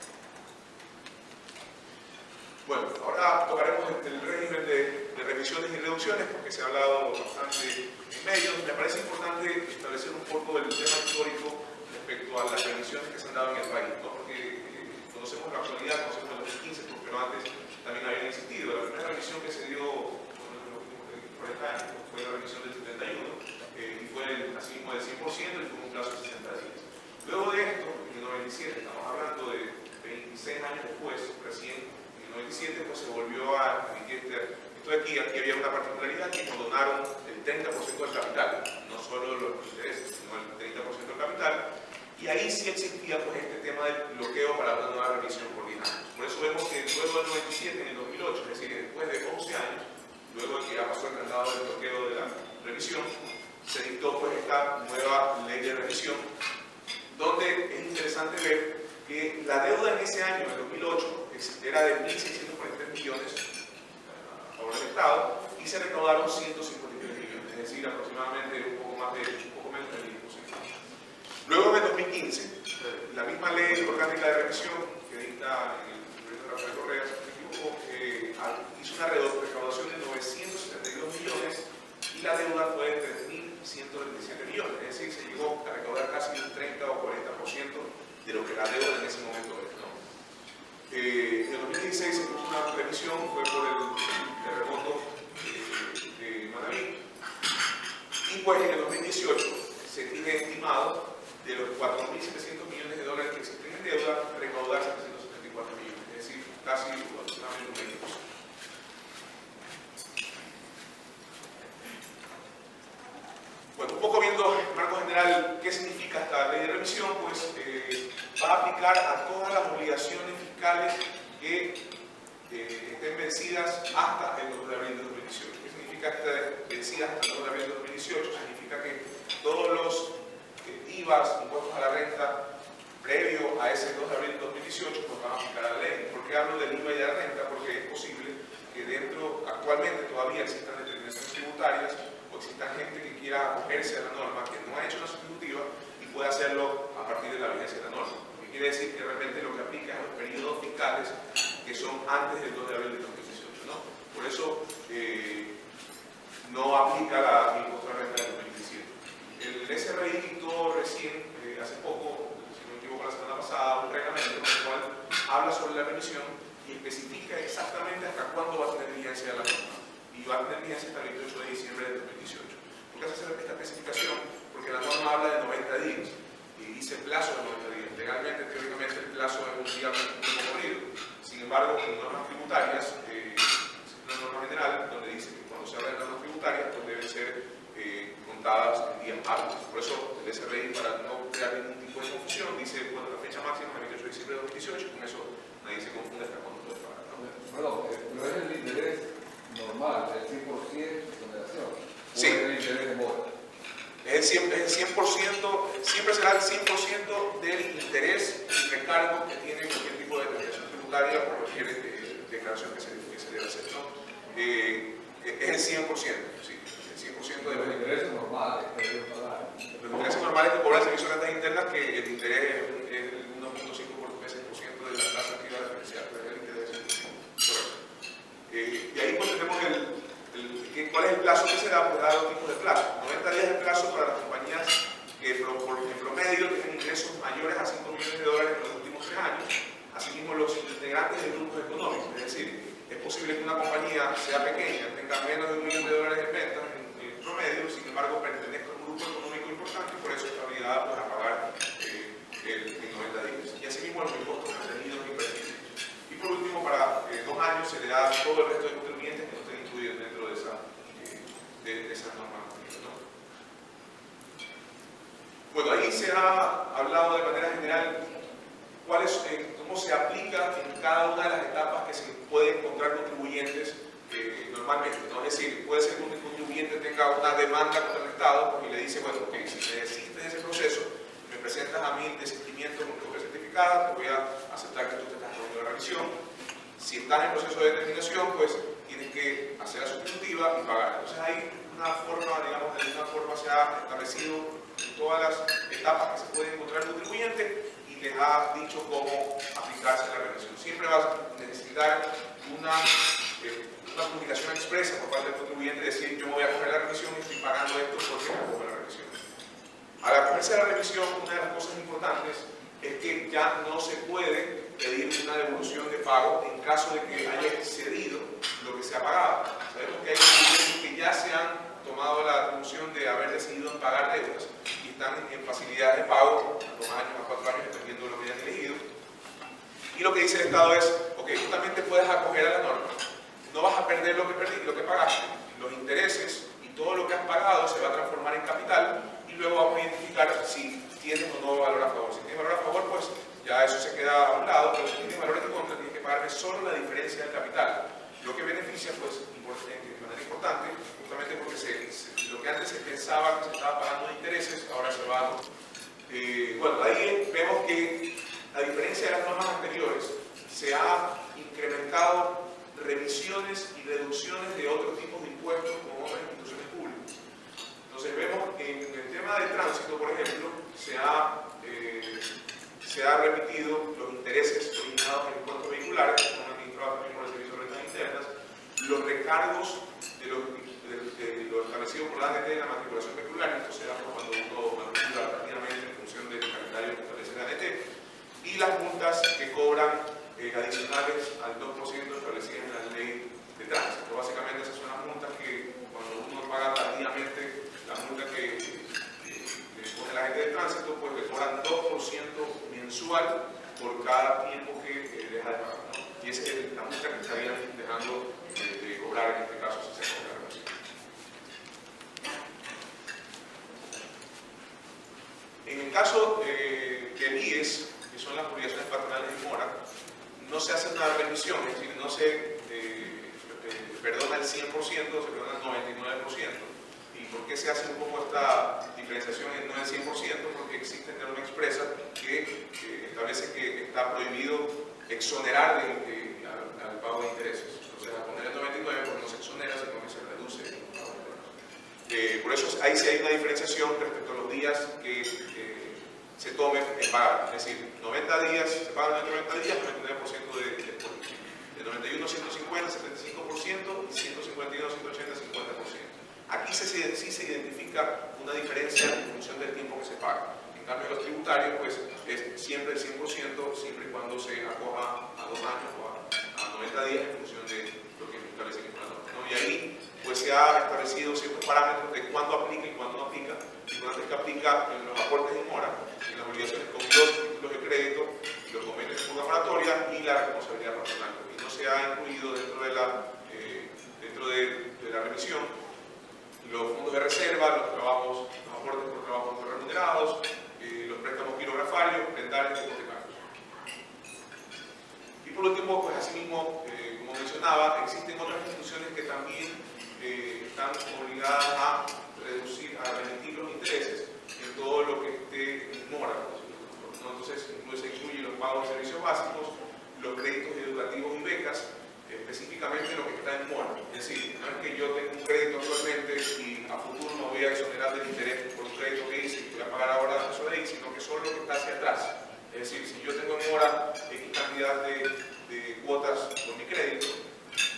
Bueno, ahora tocaremos el régimen de revisiones y reducciones porque se ha hablado bastante en medios. Me parece importante establecer un poco del tema histórico respecto a las revisiones que se han dado en el país, ¿no? Porque conocemos la actualidad, conocemos el 2015, pero antes también habían existido. La primera revisión que se dio en los últimos 40 años fue la revisión del 71 y fue así mismo del 100% y fue un plazo de 60 días. Luego de esto, en el 97, estamos hablando de 26 años después, recién en el 97, pues se volvió a emitir esto de aquí. Aquí había una particularidad que nos donaron el 30% del capital, no solo los intereses, sino el 30% del capital. Y ahí sí existía pues, este tema del bloqueo para una nueva revisión por 10 años. Por eso vemos que luego del 97, en el 2008, es decir, después de 11 años, luego de que ya pasó el tratado del bloqueo de la revisión, se dictó pues, esta nueva ley de revisión, donde es interesante ver que la deuda en ese año, en el 2008, era de 1.643 millones a favor del Estado y se recaudaron 153 millones, es decir, aproximadamente un poco menos del 10%. Luego, en el 2015, la misma ley orgánica de revisión que dicta el gobierno de Rafael Correa, hizo una recaudación de 972 millones y la deuda fue de 3.127 millones, es decir, se llegó la deuda en ese momento es, ¿no? En el 2016 se puso una revisión, fue por el terremoto de Manabí, y pues en el 2018 se tiene estimado de los 4.700 millones de dólares que existen en deuda, recaudar 774 millones, es decir, casi aproximadamente un 20%. Bueno, un poco viendo en marco general qué significa esta ley de revisión, pues va a aplicar a todas las obligaciones fiscales que estén vencidas hasta el 2 de abril de 2018. ¿Qué significa que estén vencidas hasta el 2 de abril de 2018? Significa que todos los IVAs, impuestos a la renta, previo a ese 2 de abril de 2018, pues van a aplicar a la ley. ¿Por qué hablo del IVA y de la renta? Porque es posible que actualmente todavía existan determinaciones tributarias o existan gente que quiera acogerse a la norma, que no ha hecho una sustitutiva y puede hacerlo a partir de la vigencia de la norma. Lo que quiere decir que realmente lo que aplica es los periodos fiscales que son antes del 2 de abril de 2018, ¿no? Por eso no aplica la impuesto a la renta del 2017. El SRI dictó recién, hace poco, si no me equivoco la semana pasada, un reglamento con el cual habla sobre la revisión y especifica exactamente hasta cuándo va a tener vigencia la norma. Y va a tener vigencia hasta el 28 de diciembre de 2018. ¿Por qué se hace esta especificación? Porque la norma habla de 90 días y dice plazo de 90 días. Legalmente, teóricamente, el plazo es un día corrido. Sin embargo, en normas tributarias, existe una norma general donde dice que cuando se habla de normas tributarias, pues deben ser contadas en días hábiles. Por eso, el SRI, para no crear ningún tipo de confusión, dice, bueno, la fecha máxima es el 28 de diciembre de 2018, con eso nadie se confunde hasta cuándo puede pagar, ¿no? Perdón, pero es el interés normal, el 100% de exoneración. Sí. ¿O es el interés de mora? Es el 100%, siempre será el 100% del interés y recargo que tiene cualquier tipo de declaración tributaria o cualquier declaración que se debe hacer, ¿no? Es el 100%, sí, el 100% de Los los intereses normales que deben pagar. Los intereses normales que cobra el Servicio de Rentas Internas, que el interés es el 1.5% de la tasa activa diferencial, pero es el interés del 100%. Correcto. Y ahí pues tenemos ¿cuál es el plazo que se da? Pues da dos tipos de plazo. 90 días de plazo para las compañías que en promedio tienen ingresos mayores a 5 millones de dólares en los últimos 3 años. Asimismo, los integrantes de grupos económicos. Es decir, es posible que una compañía sea pequeña, tenga menos de $1 millón en ventas en promedio, sin embargo, pertenezca a un grupo económico importante y por eso está obligada pues, a pagar en 90 días. Y asimismo, los impuestos mantenidos y percibidos. Y por último, para 2 años se le da todo el resto de contribuyentes que no estén incluidos dentro de esa norma, ¿no? Bueno, ahí se ha hablado de manera general cómo se aplica en cada una de las etapas que se puede encontrar contribuyentes normalmente, ¿no? Es decir, puede ser que un contribuyente tenga una demanda contra el Estado y le dice, bueno, ok, si me desistes de ese proceso, me presentas a mí el desistimiento con copia certificada, te voy a aceptar que tú te estás haciendo la revisión. Si estás en proceso de determinación, pues tienes que hacer la sustitutiva y pagar. Entonces hay una forma, digamos, de alguna forma se ha establecido en todas las etapas que se puede encontrar el contribuyente y les ha dicho cómo aplicarse la revisión. Siempre vas a necesitar una comunicación expresa por parte del contribuyente, decir yo me voy a coger la revisión y estoy pagando esto porque me cojo la revisión. Al acogerse a la revisión, una de las cosas importantes es que ya no se puede pedir una devolución de pago en caso de que haya excedido lo que se ha pagado. Sabemos que hay contribuyentes que ya se han tomado la atribución de haber decidido pagar deudas y están en facilidades de pago a 2 años, a 4 años, dependiendo de lo que hayan elegido. Y lo que dice el Estado es, ok, tú también te puedes acoger a la norma, no vas a perder lo que pagaste, los intereses y todo lo que has pagado se va a transformar en capital y luego vamos a identificar si tienes o no valor a favor. Si tienes valor a favor, pues ya eso se queda a un lado, pero si tienes valor en contra, tienes que pagarme solo la diferencia del capital. Lo que beneficia, pues, de manera importante, justamente porque lo que antes se pensaba que se estaba pagando de intereses, ahora se va. Bueno, ahí vemos que, a diferencia de las normas anteriores, se ha incrementado revisiones y reducciones de otros tipos de impuestos como otras instituciones públicas. Entonces vemos que en el tema de tránsito, por ejemplo, se ha remitido los intereses originados en impuestos vehiculares, que son administrados también por el Servicio de Rentas Internas, los recargos de lo establecido por la ANT en la matriculación vehicular, esto se da cuando uno matricula prácticamente en función del calendario que establece la ANT, y mensual por cada tiempo que deja de pagar, ¿no? Y esa es la multa que estarían dejando de cobrar en este caso si se acoge la revisión. En el caso del IES, que son las obligaciones patronales de mora, no se hace una revisión, es decir, no se perdona el 100%, se perdona el 99%. ¿Y por qué se hace un poco esta diferenciación en no el 100%? Porque existe norma expresa que establece que está prohibido exonerar al pago de intereses. Entonces, al poner el 99, pues no se exonera, sino que se reduce el pago de intereses. Por eso ahí sí hay una diferenciación respecto a los días que se tomen en pagar. Es decir, 90 días se pagan en 90 días, 99% de 91, 150, 75% y 151, 180, 50%. Aquí sí se identifica una diferencia en función del tiempo que se paga. En cambio, los tributarios, pues, es siempre el 100%, siempre y cuando se acoja a 2 años o a 90 días en función de lo que establece la norma, ¿no? Y ahí, pues, se ha establecido ciertos parámetros de cuándo aplica y cuándo no aplica. Y cuándo es que aplica en los aportes de mora, en las obligaciones con los títulos de crédito, los convenios de fuga moratoria y la responsabilidad patronal. Y no se ha incluido dentro de la revisión los fondos de reserva, los aportes por trabajos no remunerados, los préstamos quirografarios, prendales y hipotecarios. Y por último, pues asimismo, como mencionaba, existen otras instituciones que también están obligadas a remitir los intereses en todo lo que esté en mora, ¿no? Entonces, se incluyen los pagos de servicios básicos, los créditos educativos y becas, específicamente lo que está en mora. Es decir, no es que yo tenga un crédito actualmente y a futuro me voy a exonerar del interés por un crédito que hice y voy a pagar ahora eso de ahí, sino que solo lo que está hacia atrás. Es decir, si yo tengo en mora X cantidad de cuotas por mi crédito,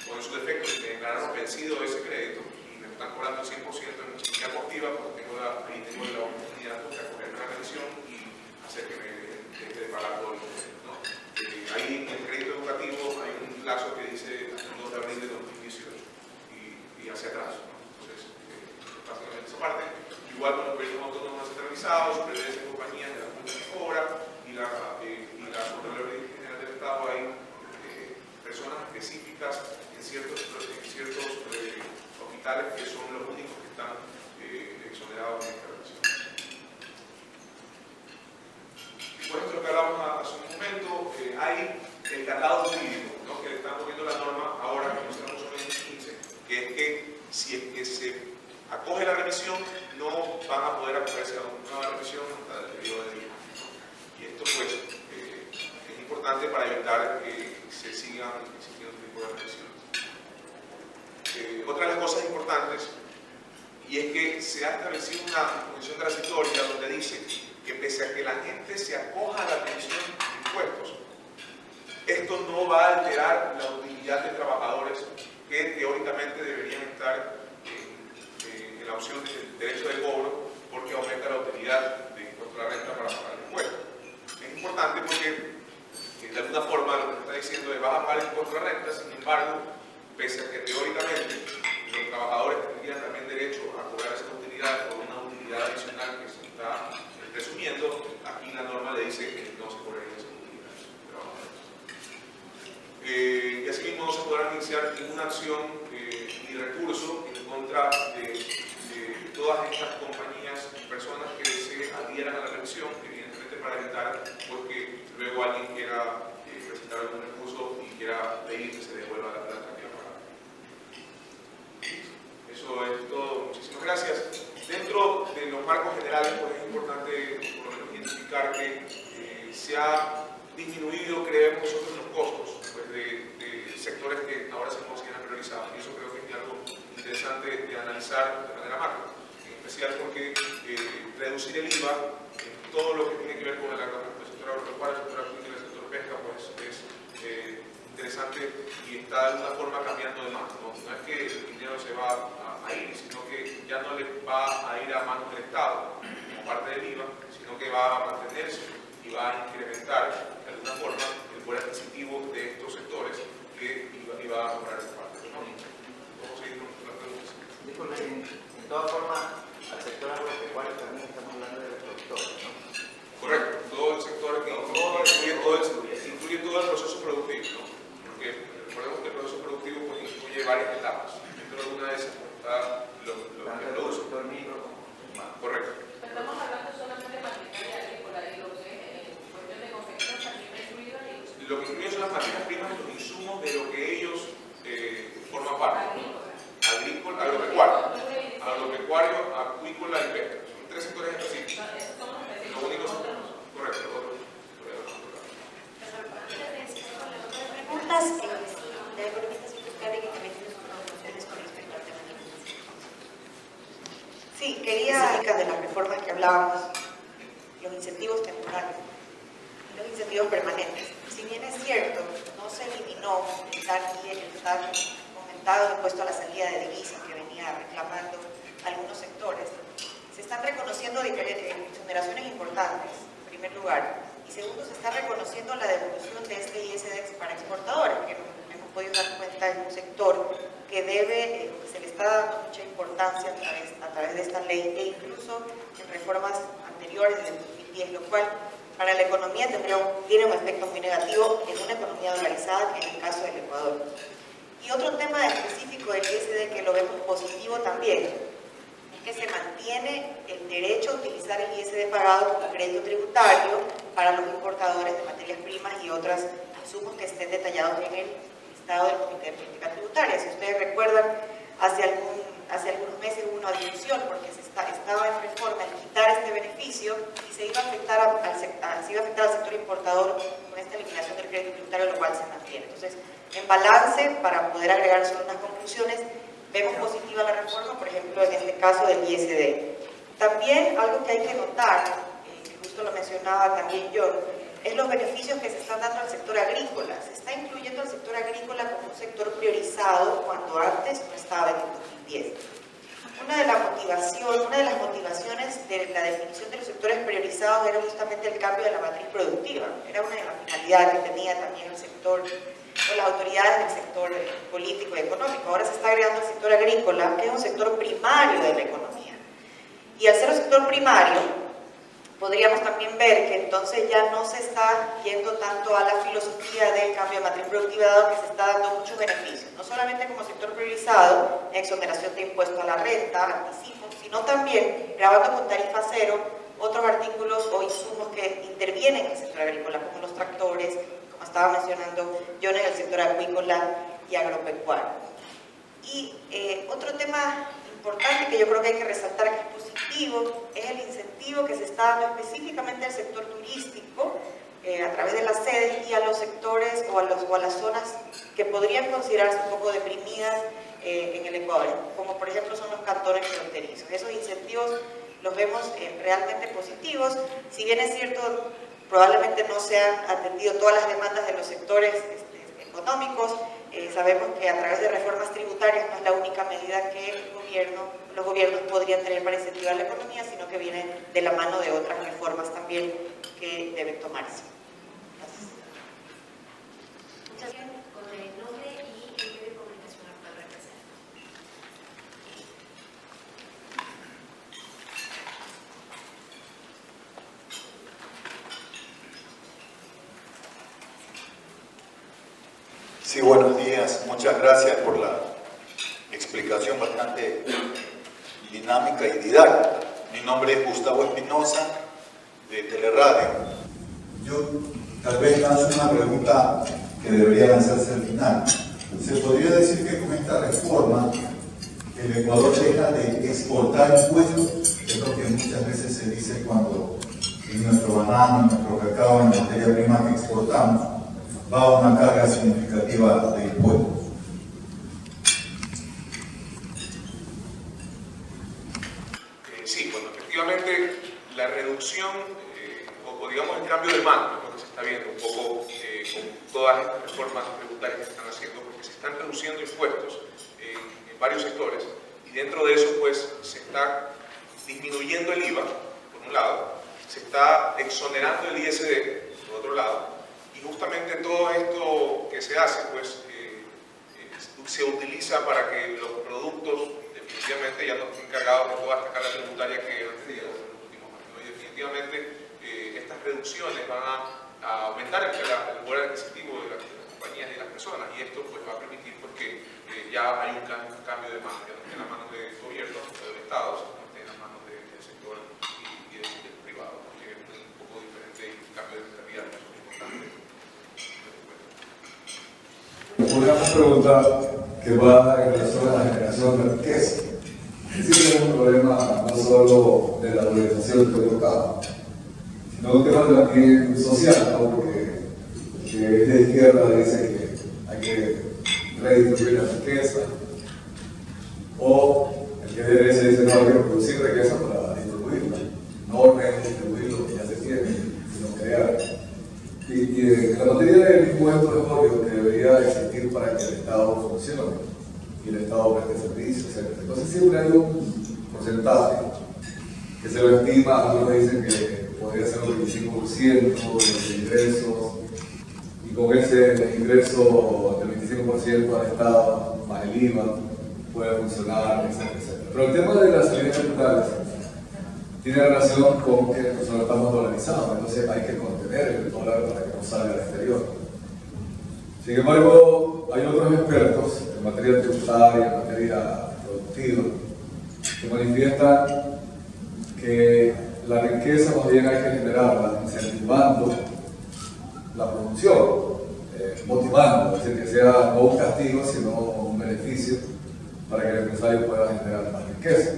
con su defecto, si me declararon vencido ese crédito y me están cobrando el 100% en mi chiquilla activa, porque ahí tengo la oportunidad de acoger una revisión y hacer que me deje de pagar todo el interés, ¿no? Ahí en el crédito educativo hay un lazo que dice hasta el 2 de abril de 2018 y hacia atrás, ¿no? Entonces, básicamente esa parte. Igual con los proyectos autónomos descentralizados, prevención de compañías de la Junta que cobra y la Contraloría General del Estado, hay personas específicas en ciertos hospitales que son los únicos que están exonerados en esta relación. Por esto lo que hablamos hace un momento, hay el candado jurídico, ¿no? Que le están poniendo la norma ahora que nos estamos en el 15, que es que si es que se acoge la revisión, no van a poder acogerse a una nueva revisión hasta el periodo de 10 años. Y esto, pues, es importante para evitar que se sigan existiendo este tipo de revisiones. Otra de las cosas importantes, y es que se ha establecido una condición transitoria donde dice que pese a que la gente se acoja a la revisión de impuestos, esto no va a alterar la utilidad de trabajadores que teóricamente deberían estar en la opción del derecho de cobro, porque aumenta la utilidad de impuesto a la renta para pagar el impuesto. Es importante porque de alguna forma lo que se está diciendo es vas a pagar el impuesto a la renta, sin embargo, pese a que teóricamente los trabajadores tendrían también derecho a cobrar esa utilidad por una utilidad adicional que se está presumiendo, aquí la norma le dice que no se cobraría esa utilidad de trabajadores. Y asimismo no se podrá iniciar ninguna acción ni recurso en contra de todas estas compañías y personas que se adhieran a la revisión, evidentemente para evitar porque luego alguien quiera presentar algún recurso y quiera pedir que se devuelva la plata que ha pagado. Eso es todo. Muchísimas gracias. Dentro de los marcos generales, pues es importante por lo menos identificar que se ha disminuido, creemos nosotros, los costos pues, de sectores que ahora se consideran priorizados. Y eso creo que es algo interesante de analizar de manera macro, en especial porque reducir el IVA en todo lo que tiene que ver con el sector agropecuario, el sector acuícola y el sector pesca, pues es interesante y está de alguna forma cambiando de mano. No es que el dinero se va a ir, sino que ya no le va a ir a manos del Estado como parte del IVA, sino que va a mantenerse y va a incrementar de alguna forma el poder adquisitivo de estos sectores que iba a cobrar esa parte. Vamos a seguir con las preguntas. Disculpe, de todas formas, al sector agropecuario también estamos hablando de los productores, ¿no? Correcto, todo el sector que todo incluye todo el proceso productivo, ¿no? Porque recordemos que el proceso productivo pues, incluye varias etapas. Dentro de una de esas pues, está lo que produce. Correcto. Estamos hablando solamente de maquinaria agrícola y lo que en cuestión de confección también está incluido ahí. Lo que incluye son las materias primas y los insumos de lo que ellos forman parte. Agrícola, agropecuario, acuícola y pesca. Son tres sectores específicos. Los únicos son correcto. Preguntas de economistas y fiscales que también tienen sus conclusiones con respecto al tema de la financiación. Sí, quería de las reformas que hablábamos, los incentivos temporales y los incentivos permanentes. Si bien es cierto, no se eliminó el tan comentado impuesto a la salida de divisas que venía reclamando algunos sectores, se están reconociendo exoneraciones importantes, en primer lugar, y segundo, se está reconociendo la devolución de este ISD para exportadores, que hemos podido dar cuenta en un sector que debe, se le está dando mucha importancia a través de esta ley e incluso en reformas anteriores del 2010, lo cual para la economía tiene un efecto muy negativo en una economía dolarizada, que es el caso del Ecuador. Y otro tema específico del ISD que lo vemos positivo también, es que se mantiene el derecho a utilizar el ISD pagado como crédito tributario para los importadores de materias primas y otros insumos que estén detallados en el listado del Comité de Política Tributaria. Si ustedes recuerdan, hace algunos meses hubo una discusión porque estaba en reforma el quitar este beneficio y se iba a afectar al sector importador con esta eliminación del crédito tributario, lo cual se mantiene. Entonces, en balance, para poder agregar solo unas conclusiones, vemos positiva la reforma, por ejemplo, en este caso del ISD. También algo que hay que notar, que justo lo mencionaba también yo, es los beneficios que se están dando al sector agrícola. Se está incluyendo al sector agrícola como un sector priorizado cuando antes no estaba en el 2010. Una de las motivaciones de la definición de los sectores priorizados era justamente el cambio de la matriz productiva. Era una de las finalidades que tenía también el sector o las autoridades del sector político y económico. Ahora se está agregando el sector agrícola, que es un sector primario de la economía. Y al ser un sector primario, podríamos también ver que entonces ya no se está yendo tanto a la filosofía del cambio de matriz productiva, dado que se está dando muchos beneficios, no solamente como sector priorizado, exoneración de impuesto a la renta, anticipos, sino también grabando con tarifa cero otros artículos o insumos que intervienen en el sector agrícola, como los tractores, como estaba mencionando yo, en el sector acuícola y agropecuario. Y otro tema importante que yo creo que hay que resaltar, que es positivo, es el incentivo que se está dando específicamente al sector turístico a través de las sedes y a los sectores o a las zonas que podrían considerarse un poco deprimidas en el Ecuador, como por ejemplo son los cantones fronterizos. Esos incentivos los vemos realmente positivos, si bien es cierto, probablemente no se han atendido todas las demandas de los sectores económicos. Sabemos que a través de reformas tributarias no es la única medida que los gobiernos podrían tener para incentivar la economía, sino que viene de la mano de otras reformas también que deben tomarse. Gracias. Muchas gracias. Con el nombre y el medio de comunicación al cual representa. Sí, buenos días. Muchas gracias por la explicación bastante dinámica y didáctica. Mi nombre es Gustavo Espinosa, de Teleradio. Yo tal vez lanzo una pregunta que debería lanzarse al final. ¿Se podría decir que con esta reforma el Ecuador deja de exportar impuestos? Es lo que muchas veces se dice cuando nuestro banano, nuestro cacao, en materia prima que exportamos, va a una carga significativa de impuestos. Sí, bueno, efectivamente la reducción o digamos el cambio de mano es lo que se está viendo un poco con todas estas reformas tributarias que se están haciendo, porque se están reduciendo impuestos en varios sectores y dentro de eso pues se está disminuyendo el IVA, por un lado, se está exonerando el ISD, por otro lado, y justamente todo esto que se hace pues se utiliza para que los productos definitivamente ya no estén cargados de toda esta carga tributaria que han tenido en los últimos años. Y definitivamente estas reducciones van a a aumentar el poder adquisitivo de las compañías y de las personas, y esto pues va a permitir porque ya hay un cambio de manos, ya no está en las manos del gobierno o del Estado, sino que está en las manos del sector y del privado, porque es un poco diferente el cambio de mentalidad, que es importante. Una pregunta que va en relación a la generación de riqueza. Sí tenemos un problema no solo de la organización que tocaba, sino un tema también social, ¿no? Porque de izquierda dice que hay que redistribuir la riqueza, o el que de derecha dice no, hay que producir riqueza para distribuirla, no redistribuir lo que ya se tiene, sino crear. Y en la materia del impuesto es obvio que debería existir para que el Estado funcione y el Estado preste servicios, etc. Entonces siempre hay un porcentaje que se lo estima, algunos dicen que podría ser un 25% de los ingresos, y con ese ingreso del 25% al Estado, más el IVA, puede funcionar, etc. Pero el tema de las salidas capitales tiene relación con que nosotros estamos dolarizados, entonces hay que contener el dólar para que no salga al exterior. Sin embargo, hay otros expertos en materia tributaria, en materia productiva, que manifiestan que la riqueza más bien hay que generarla incentivando la producción, motivando, es decir, que sea no un castigo, sino un beneficio para que el empresario pueda generar más riqueza.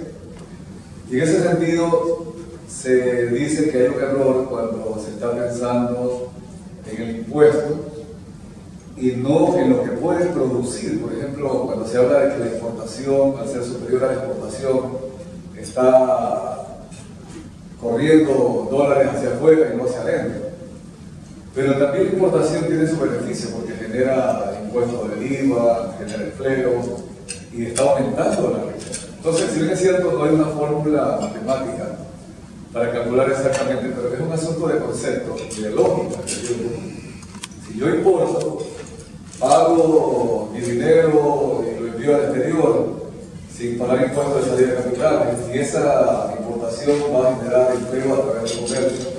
Y en ese sentido, se dice que hay un error cuando se está pensando en el impuesto y no en lo que puedes producir. Por ejemplo, cuando se habla de que la importación, al ser superior a la exportación, está corriendo dólares hacia afuera y no hacia adentro. Pero también la importación tiene su beneficio porque genera impuestos del IVA, genera empleo y está aumentando la riqueza. Entonces, si bien es cierto, no hay una fórmula matemática para calcular exactamente, pero es un asunto de concepto, de lógica. Si yo importo, pago mi dinero y lo envío al exterior sin pagar impuestos de salida de capitales, y esa importación va a generar empleo a través del comercio,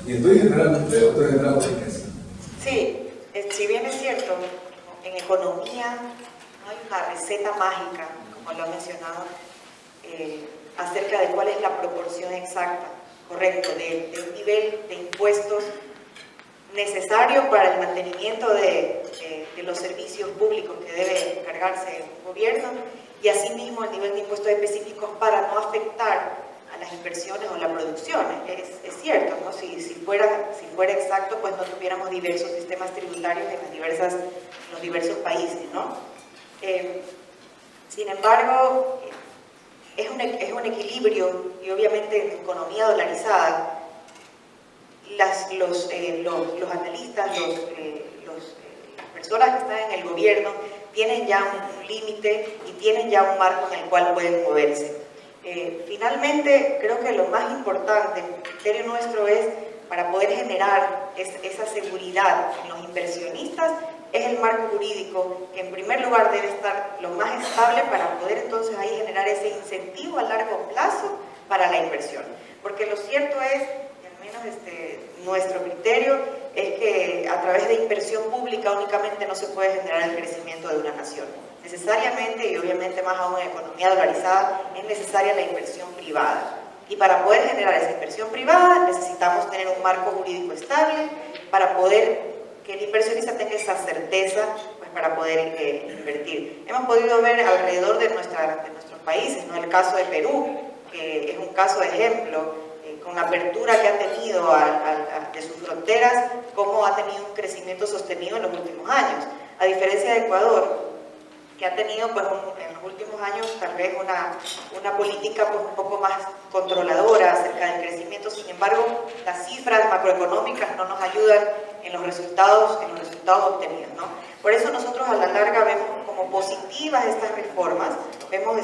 y estoy generando empleo, estoy generando riqueza. Sí, si bien es cierto, en economía no hay una receta mágica, como lo ha mencionado, acerca de cuál es la proporción exacta, correcto, de un nivel de impuestos necesario para el mantenimiento de los servicios públicos que debe encargarse un gobierno, y asimismo el nivel de impuestos específicos para no afectar a las inversiones o la producción. Es cierto, ¿no? Si fuera exacto, pues no tuviéramos diversos sistemas tributarios en los diversos países, ¿no? Sin embargo, es un equilibrio, y obviamente en economía dolarizada, los analistas, las personas que están en el gobierno tienen ya un límite y tienen ya un marco en el cual pueden moverse. Finalmente, creo que lo más importante, el criterio nuestro es, para poder generar esa seguridad en los inversionistas, es el marco jurídico, que en primer lugar debe estar lo más estable para poder entonces ahí generar ese incentivo a largo plazo para la inversión. Porque lo cierto es, y al menos nuestro criterio, es que a través de inversión pública únicamente no se puede generar el crecimiento de una nación. Necesariamente, y obviamente más aún en economía dolarizada, es necesaria la inversión privada. Y para poder generar esa inversión privada necesitamos tener un marco jurídico estable para poder que el inversionista tenga esa certeza, pues, para poder invertir. Hemos podido ver alrededor de nuestros países, ¿no? El caso de Perú, que es un caso de ejemplo, con la apertura que ha tenido de sus fronteras, cómo ha tenido un crecimiento sostenido en los últimos años. A diferencia de Ecuador, que ha tenido pues, en los últimos años tal vez una política pues, un poco más controladora acerca del crecimiento. Sin embargo, las cifras macroeconómicas no nos ayudan en los resultados obtenidos, ¿no? Por eso nosotros a la larga vemos como positivas estas reformas, vemos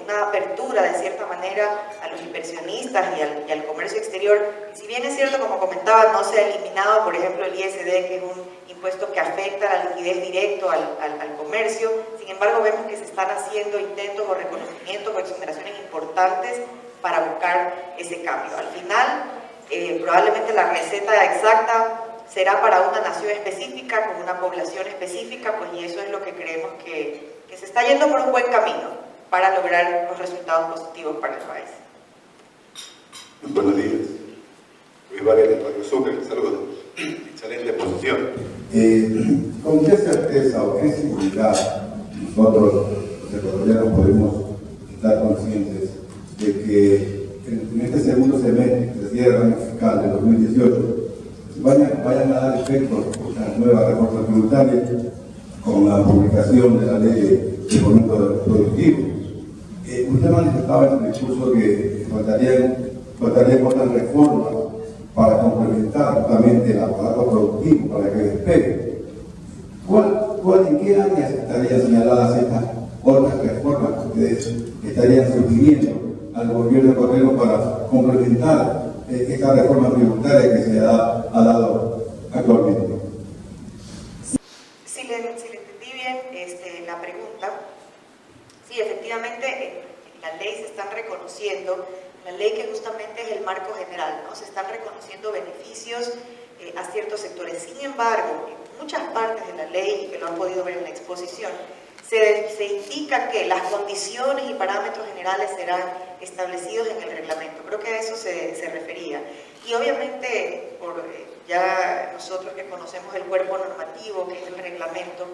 una apertura de cierta manera a los inversionistas y al comercio exterior. Y si bien es cierto, como comentaba, no se ha eliminado, por ejemplo, el ISD, que es un impuesto que afecta la liquidez directo al comercio. Sin embargo, vemos que se están haciendo intentos o reconocimientos o exoneraciones importantes para buscar ese cambio. Al final, probablemente la receta exacta será para una nación específica, con una población específica, pues, y eso es lo que creemos que se está yendo por un buen camino para lograr los resultados positivos para el país. Buenos días. Luis Varela, Radio Sucre, saludos. Excelente exposición. ¿Con qué certeza o qué seguridad nosotros, los ecuatorianos, podemos estar conscientes de que en este segundo semestre que cierra el año fiscal de 2018 vayan a dar efecto una nueva reforma tributaria con la publicación de la ley de fomento productivo? Usted manifestaba en su discurso que faltarían otras reformas para complementar justamente el aparato productivo para que despegue. ¿En qué áreas estarían señaladas estas otras reformas que ustedes estarían sugiriendo al gobierno ecuatoriano para complementar esta reforma tributaria que se ha dado actualmente? Si le entendí bien la pregunta, sí, efectivamente en la ley se están reconociendo, la ley que justamente es el marco general, ¿no? Se están reconociendo beneficios a ciertos sectores. Sin embargo, en muchas partes de la ley, y que lo han podido ver en la exposición, se indica que las condiciones y parámetros generales serán establecidos en el reglamento. Creo que a eso se refería. Y obviamente, ya nosotros que conocemos el cuerpo normativo, que es el reglamento,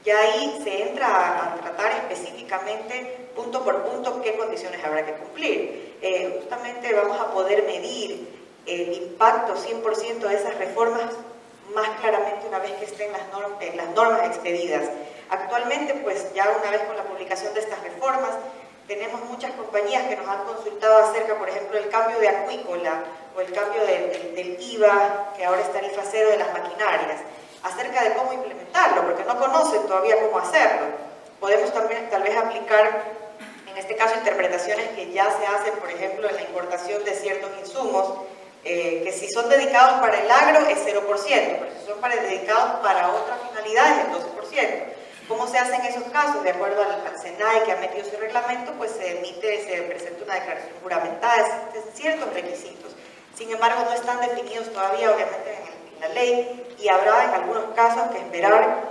ya ahí se entra a tratar específicamente, punto por punto, qué condiciones habrá que cumplir. Justamente vamos a poder medir el impacto 100% de esas reformas más claramente una vez que estén las normas expedidas. Actualmente, pues ya una vez con la publicación de estas reformas, tenemos muchas compañías que nos han consultado acerca, por ejemplo, del cambio de acuícola o el cambio del IVA, que ahora es tarifa cero de las maquinarias, acerca de cómo implementarlo, porque no conocen todavía cómo hacerlo. Podemos también tal vez aplicar, en este caso, interpretaciones que ya se hacen, por ejemplo, en la importación de ciertos insumos, que si son dedicados para el agro es 0%, pero si son dedicados para otras finalidades es 12%. ¿Cómo se hacen esos casos? De acuerdo al SENAI que ha metido ese reglamento, pues se presenta una declaración juramentada, existen ciertos requisitos. Sin embargo, no están definidos todavía, obviamente, en la ley, y habrá en algunos casos que esperar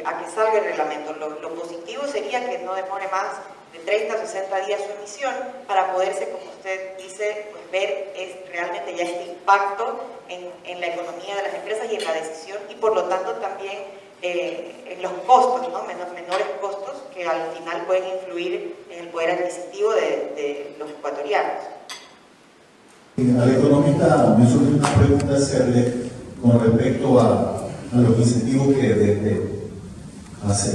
a que salga el reglamento. Lo positivo sería que no demore más de 30 o 60 días su emisión para poderse, como usted dice, pues ver realmente ya este impacto en la economía de las empresas y en la decisión, y por lo tanto también en los costos, ¿no? menores costos que al final pueden influir en el poder adquisitivo de los ecuatorianos. Al economista me surge una pregunta hacerle con respecto a los incentivos que desde hace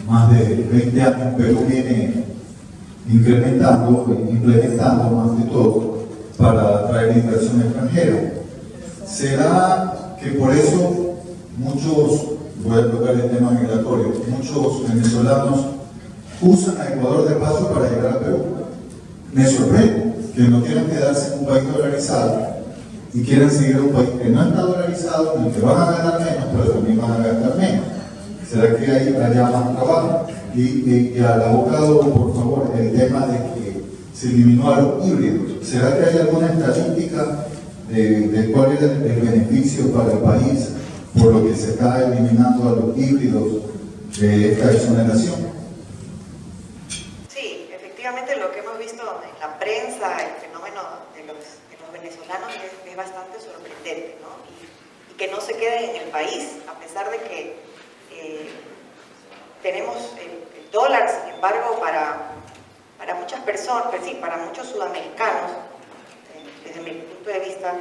más de 20 años Perú viene implementando más de todo para atraer inversión extranjera. ¿Será que por eso muchos, voy a tocar el tema migratorio, muchos venezolanos usan a Ecuador de paso para llegar a Perú? Me sorprende que no quieran quedarse en un país dolarizado y quieran seguir un país que no está dolarizado, en el que van a ganar menos, pero también van a gastar menos. ¿Será que hay allá más trabajo? Y al abogado, por favor, el tema de que se eliminó a los híbridos. ¿Será que hay alguna estadística de cuál es el beneficio para el país por lo que se está eliminando a los híbridos de esta exoneración? Sí, efectivamente lo que hemos visto en la prensa, el fenómeno de los venezolanos es bastante sorprendente, ¿no? Y que no se queden en el país, a pesar de que tenemos el dólar. Sin embargo, para muchas personas, pues sí, para muchos sudamericanos, desde mi punto de vista,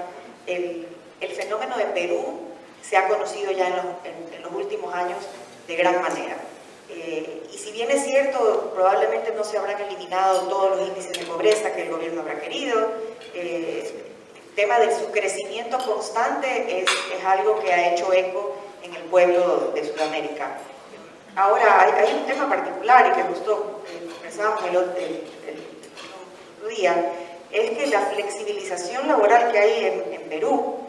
el fenómeno de Perú se ha conocido ya en los últimos años de gran manera. Y si bien es cierto, probablemente no se habrán eliminado todos los índices de pobreza que el gobierno habrá querido, el tema de su crecimiento constante es algo que ha hecho eco en el pueblo de Sudamérica. Ahora, hay un tema particular y que justo conversábamos el otro día, es que la flexibilización laboral que hay en Perú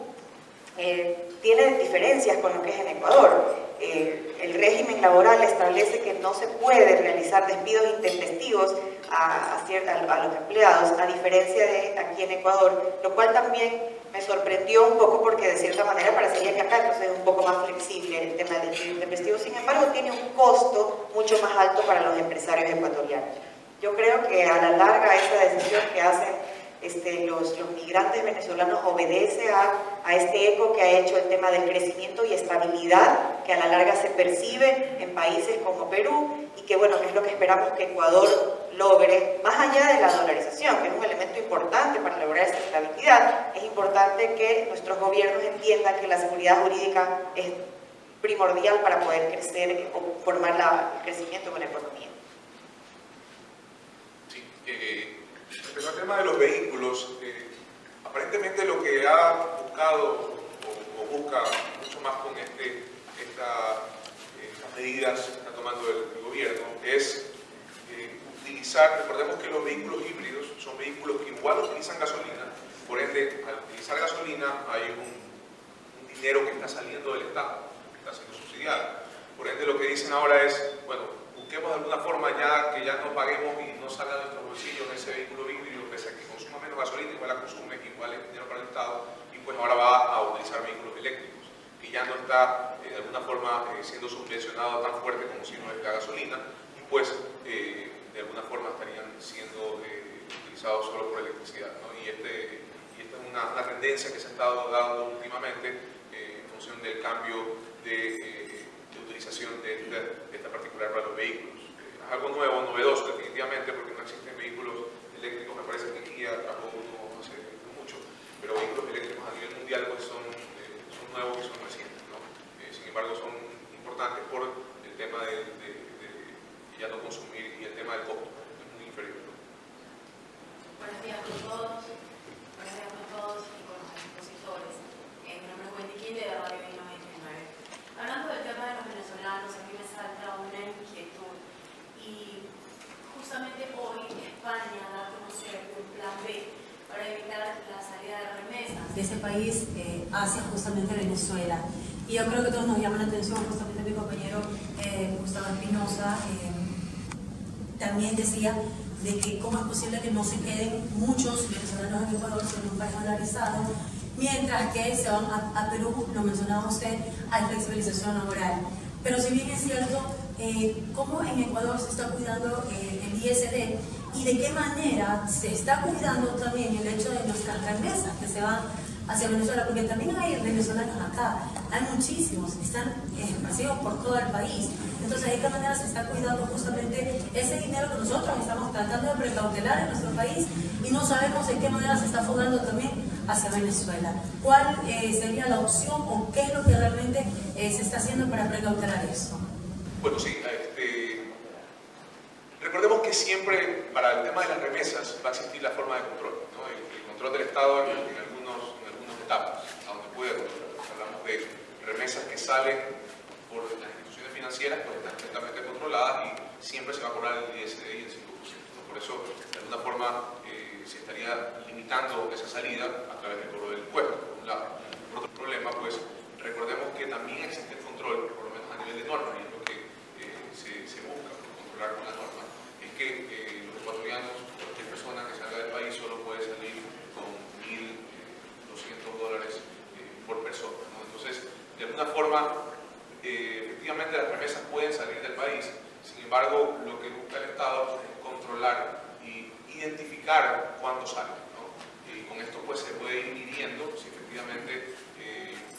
tiene diferencias con lo que es en Ecuador. El régimen laboral establece que no se puede realizar despidos intempestivos a los empleados, a diferencia de aquí en Ecuador, lo cual también me sorprendió un poco porque de cierta manera parecería que acá entonces es un poco más flexible el tema del despido intempestivo. Sin embargo, tiene un costo mucho más alto para los empresarios ecuatorianos. Yo creo que a la larga esa decisión que hacen los migrantes venezolanos obedece a este eco que ha hecho el tema del crecimiento y estabilidad que a la larga se percibe en países como Perú y que bueno, que es lo que esperamos que Ecuador logre, más allá de la dolarización, que es un elemento importante para lograr esta estabilidad. Es importante que nuestros gobiernos entiendan que la seguridad jurídica es primordial para poder crecer o formar el crecimiento con la economía. Sí, respecto al tema de los vehículos, aparentemente lo que ha buscado o busca mucho más con estas medidas que está tomando el gobierno es utilizar, recordemos que los vehículos híbridos son vehículos que igual utilizan gasolina, por ende al utilizar gasolina hay un dinero que está saliendo del Estado, que está siendo subsidiado. Por ende lo que dicen ahora es, bueno, busquemos de alguna forma ya que ya no paguemos y no salga de nuestros bolsillos ese vehículo híbrido, pese a que consuma menos gasolina, igual la consume, igual es dinero para el Estado, y pues ahora va a utilizar vehículos eléctricos, que ya no está de alguna forma siendo subvencionado tan fuerte como si no es la gasolina, y pues de alguna forma estarían siendo utilizados solo por electricidad, ¿no? Y esta es una tendencia que se ha estado dando últimamente en función del cambio de utilización de esta particular para los vehículos. Es algo nuevo, novedoso definitivamente, porque no existen vehículos eléctricos, me parece que Kia trajo uno hace mucho, pero vehículos eléctricos a nivel mundial pues son nuevos y son recientes, ¿no? Sin embargo son importantes por el tema de ya no consumir y el tema del costo, es muy inferior, ¿no? Buenos días con todos, buenos días con todos y con los expositores. Mi nombre es Wendy King de la Radio 99. Hablando del tema de los venezolanos, a mí me salta una inquietud y justamente hoy España da a conocer un plan B para evitar la salida de remesas de ese país hacia justamente Venezuela. Y yo creo que todos nos llama la atención, justamente mi compañero Gustavo Espinosa también decía de que cómo es posible que no se queden muchos venezolanos en Ecuador siendo un país dolarizado, mientras que se van a Perú, lo mencionaba usted, hay flexibilización laboral. Pero si bien es cierto, ¿cómo en Ecuador se está cuidando el ISD y de qué manera se está cuidando también el hecho de nuestras remesas que se van hacia Venezuela? Porque también hay venezolanos acá, hay muchísimos, están esparcidos por todo el país. Entonces, ¿de qué manera se está cuidando justamente ese dinero que nosotros estamos tratando de precautelar en nuestro país y no sabemos de qué manera se está fugando también hacia Venezuela? ¿Cuál sería la opción o qué es lo que realmente se está haciendo para precautelar eso? Bueno, sí, recordemos que siempre para el tema de las remesas va a existir la forma de control, ¿no? El control del Estado en algunas etapas, a donde puede controlar. Hablamos de remesas que salen por las instituciones financieras, pues están perfectamente controladas y siempre se va a cobrar el ISD y el 5%. ¿No? Por eso, de alguna forma, se estaría limitando esa salida a través del cobro del impuesto, por un lado. Por otro problema, pues, recordemos que también existe el control, por lo menos a nivel de normas, y es lo que se busca controlar con la norma, es que los ecuatorianos, cualquier persona que salga del país solo puede salir con $1.200 por persona, ¿no? Entonces, de alguna forma, efectivamente las remesas pueden salir del país, sin embargo, lo que busca el Estado es controlar y identificar cuándo salen, ¿no? Y con esto pues se puede ir midiendo si efectivamente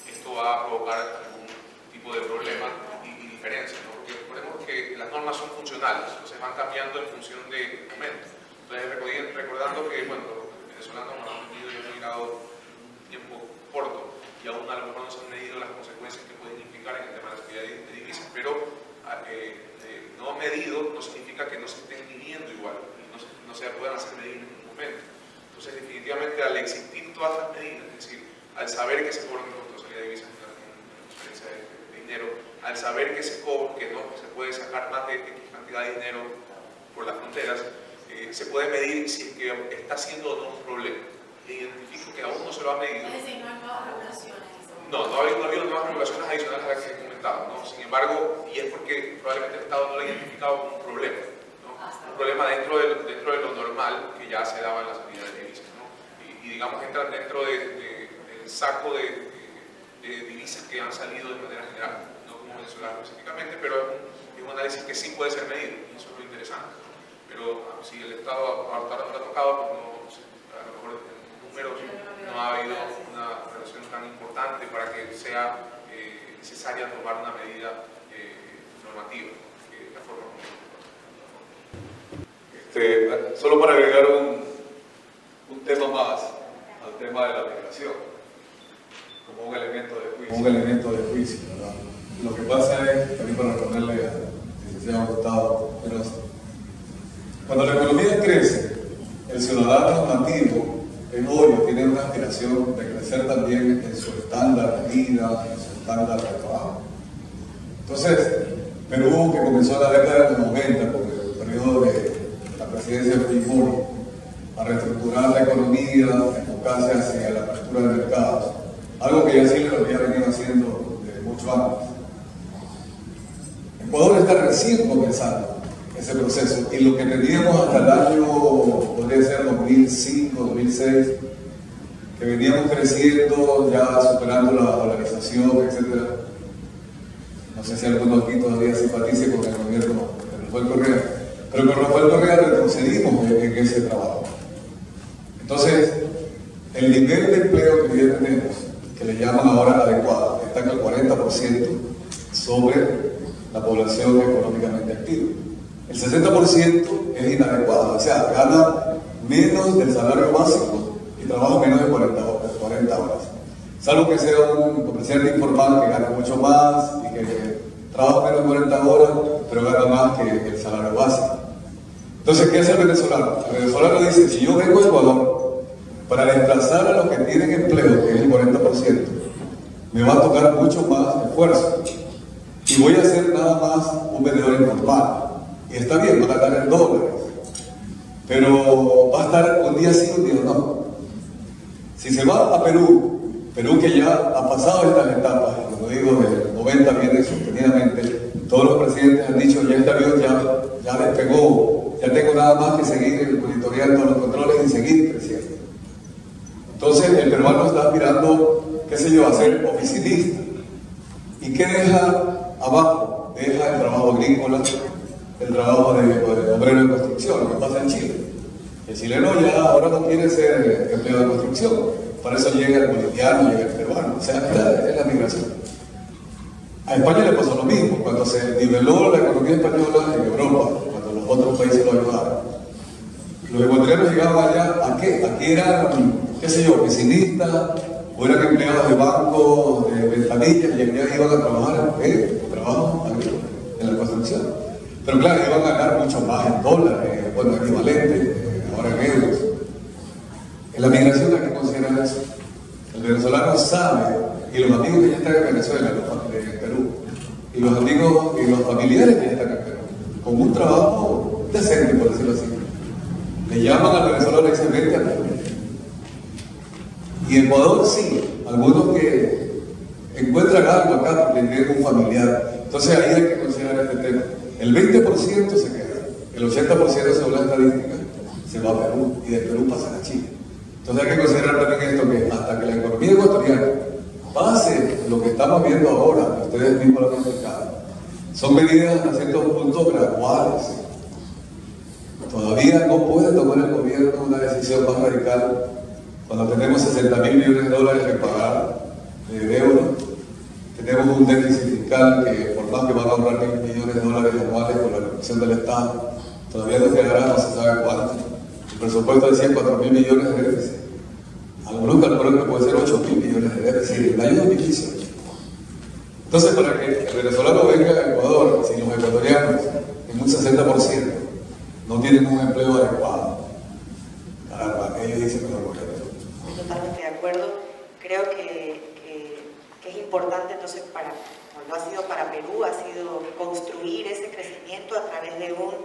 esto va a provocar algún tipo de problema y diferencia, ¿no? Porque recordemos que las normas son funcionales, entonces van cambiando en función del momento. Entonces recordando que bueno, los venezolanos han venido y han migrado un tiempo corto y aún a lo mejor no se han medido las consecuencias que pueden implicar en el tema de la actividad de divisas, pero no medido no significa que no se estén midiendo igual y no se puedan hacer medidas en un momento. Entonces definitivamente al existir todas las medidas, es decir, al saber que se cobran impuestos de salida de divisas en la transferencia de dinero, al saber que se cobra, que no se puede sacar más de X cantidad de dinero por las fronteras, se puede medir si es que está siendo o no un problema. E identifico que aún no se lo ha medido. Es decir, no hay nuevas regulaciones. No ha habido nuevas regulaciones adicionales a las que he comentado, ¿no? Sin embargo, y es porque probablemente el Estado no lo ha identificado como un problema, ¿no? Un problema dentro de lo normal que ya se daba en la salida de divisas, ¿no? Y digamos, entran dentro del saco de divisas que han salido de manera general, no como venezolanos específicamente, pero es un análisis que sí puede ser medido, y eso es lo interesante. Pero si el Estado ahora no lo ha tocado, pues no, a lo mejor en números no ha habido una relación tan importante para que sea necesaria tomar una medida normativa, que es la forma como Solo para agregar un tema más al tema de la migración, como un elemento de juicio. ¿Verdad? Lo que pasa es, también para responderle al licenciado Gustavo Espinosa, cuando la economía crece, el ciudadano nativo, en obvio, tiene una aspiración de crecer también en su estándar de vida, en su estándar de trabajo. Entonces, Perú, que comenzó en la década de los 90, con el periodo de la presidencia de Fujimori, a reestructurar la economía, enfocarse hacia la apertura de mercados, algo que ya Chile lo había venido haciendo desde mucho antes. Ecuador está recién comenzando ese proceso, y lo que teníamos hasta el año, podría ser 2005, 2006, que veníamos creciendo, ya superando la dolarización, etc. No sé si alguno aquí todavía simpatice con el gobierno de Rafael Correa, pero con Rafael Correa retrocedimos en ese trabajo. Entonces, el nivel de empleo que ya tenemos, que le llaman ahora adecuado, está en el 40% sobre la población económicamente activa. El 60% es inadecuado, o sea, gana menos del salario básico y trabaja menos de 40 horas. Salvo que sea un comerciante informal que gana mucho más y que trabaja menos de 40 horas, pero gana más que el salario básico. Entonces, ¿qué hace el venezolano? El venezolano dice, si yo vengo a Ecuador para desplazar a los que tienen empleo, que es el 40%, me va a tocar mucho más esfuerzo. Y voy a ser nada más un vendedor informal. Y está bien, va a ganar en dólares, pero va a estar un día sí, un día no. Si se va a Perú que ya ha pasado estas etapas, como digo, desde el 90 viene sostenidamente, todos los presidentes han dicho, ya este avión ya despegó, ya tengo nada más que seguir monitoreando los controles y seguir creciendo. Entonces el peruano está aspirando, qué sé yo, a ser oficinista. ¿Y qué deja abajo? Deja el trabajo agrícola, el trabajo de obrero de construcción, lo que pasa en Chile. El chileno ya ahora no quiere ser empleado de construcción, para eso llega el boliviano, llega el peruano, o sea, es la migración. A España le pasó lo mismo, cuando se niveló la economía española en Europa, cuando los otros países lo ayudaron. Los ecuatorianos llegaban allá, ¿a qué? Aquí eran, qué sé yo, oficinistas, o eran empleados de bancos, de ventanillas, y allá iban a trabajar en trabajo agrícola, en la construcción. Pero claro, iban a ganar mucho más en dólares, bueno, equivalente, ahora en euros. En la migración hay que considerar eso. El venezolano sabe, y los amigos que ya están en Venezuela, en Perú, y los amigos y los familiares que ya están en Perú, con un trabajo decente, por decirlo así, le llaman al venezolano excelente a Perú. Y en Ecuador sí, algunos que encuentran algo acá porque tienen un familiar. Entonces ahí hay que considerar este tema. El 20% se queda, el 80% según la estadística se va a Perú y de Perú pasan a Chile. Entonces hay que considerar también esto, que hasta que la economía ecuatoriana pase lo que estamos viendo ahora, que ustedes mismos lo han explicado, son medidas a ciertos puntos graduales. Todavía no puede tomar el gobierno una decisión más radical cuando tenemos 60.000 millones de dólares que pagar de deuda. Tenemos un déficit fiscal que, por más que van a ahorrar 1.000 millones de dólares anuales con la reducción del Estado, todavía no quedará, no se sabe cuánto. El presupuesto decía 4.000 millones de déficit. Algunos calculan que puede ser 8.000 millones de déficit en el año 2018. Entonces, para que el venezolano venga a Ecuador, si los ecuatorianos, en un 60%, no tienen un empleo adecuado, caramba, ellos dicen que no lo quieren. Totalmente de acuerdo. Creo que es importante, entonces, como lo ha sido para Perú, ha sido construir ese crecimiento a través de unas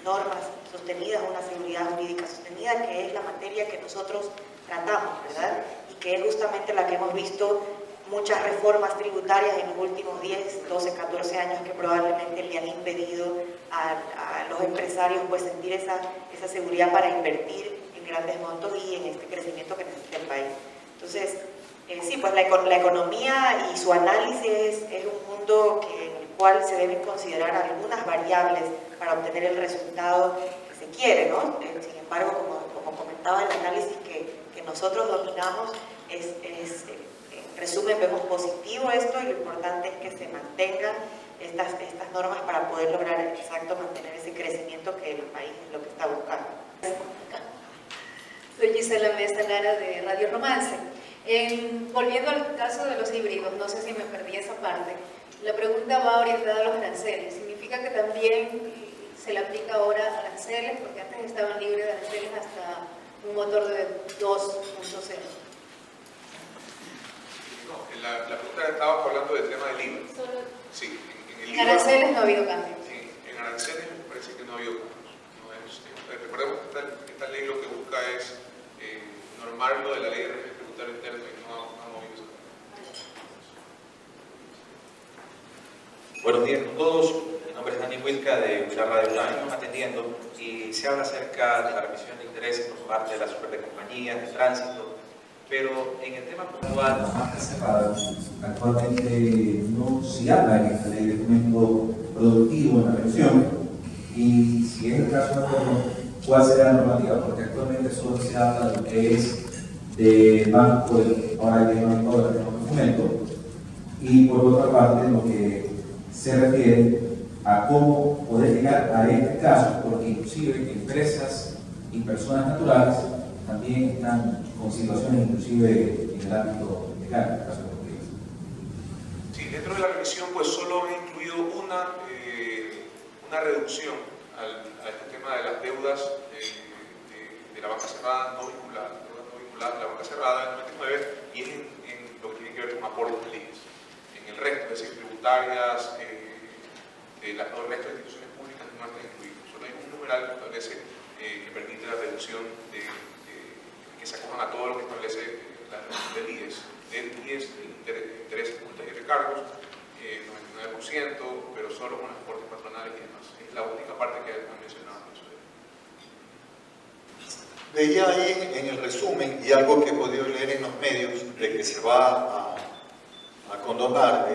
normas sostenidas, una seguridad jurídica sostenida, que es la materia que nosotros tratamos, ¿verdad? Y que es justamente la que hemos visto muchas reformas tributarias en los últimos 10, 12, 14 años que probablemente le han impedido a los empresarios pues sentir esa seguridad para invertir en grandes montos y en este crecimiento que necesita el país. Entonces, sí, pues la economía y su análisis es un mundo en el cual se deben considerar algunas variables para obtener el resultado que se quiere, ¿no? Sin embargo, como comentaba, el análisis que nosotros dominamos en resumen, vemos positivo esto y lo importante es que se mantengan estas normas para poder lograr mantener ese crecimiento que el país es lo que está buscando. Soy Gisela Mesta Lara de Radio Romance. Volviendo al caso de los híbridos, no sé si me perdí esa parte, la pregunta va orientada a los aranceles. ¿Significa que también se le aplica ahora aranceles? Porque antes estaban libres de aranceles hasta un motor de 2.0. No, la pregunta estaba hablando del tema del IVA. Sí, en aranceles no ha habido cambio. Sí, en aranceles me parece que no ha habido cambio. Recordemos que esta ley lo que busca es normar lo de la ley de régimen tributario interno y no ha movido eso. Buenos días a todos. Mi nombre es Dani Huilca de la Radio UNAM, atendiendo, y se habla acerca de la remisión de intereses por parte de las super de compañías de tránsito. Pero en el tema puntual, las marcas cerradas, actualmente no se habla en esta ley de fomento productivo en la revisión, y si es el caso de acuerdo, ¿cuál será la normativa? Porque actualmente solo se habla de lo que es del banco, ahora hay de fomento, y por otra parte lo que se refiere a cómo poder llegar a este caso, porque inclusive empresas y personas naturales también están con situaciones inclusive en el ámbito legal, caso deportivo. Sí, dentro de la revisión pues solo he incluido una reducción a este tema de las deudas de la banca cerrada no vinculada, de la banca cerrada del 99, y es en lo que tiene que ver con aportes de leyes. En el resto, es decir, tributarias, el resto de instituciones públicas no están incluidos. Solo hay un numeral que establece que permite la reducción que se acojan a todo lo que establece la reducción del IES, intereses, multas y recargos, 99%, pero solo con los aportes patronales y demás. Es la única parte que han mencionado. Veía ahí en el resumen, y algo que he podido leer en los medios, de que se va a condonar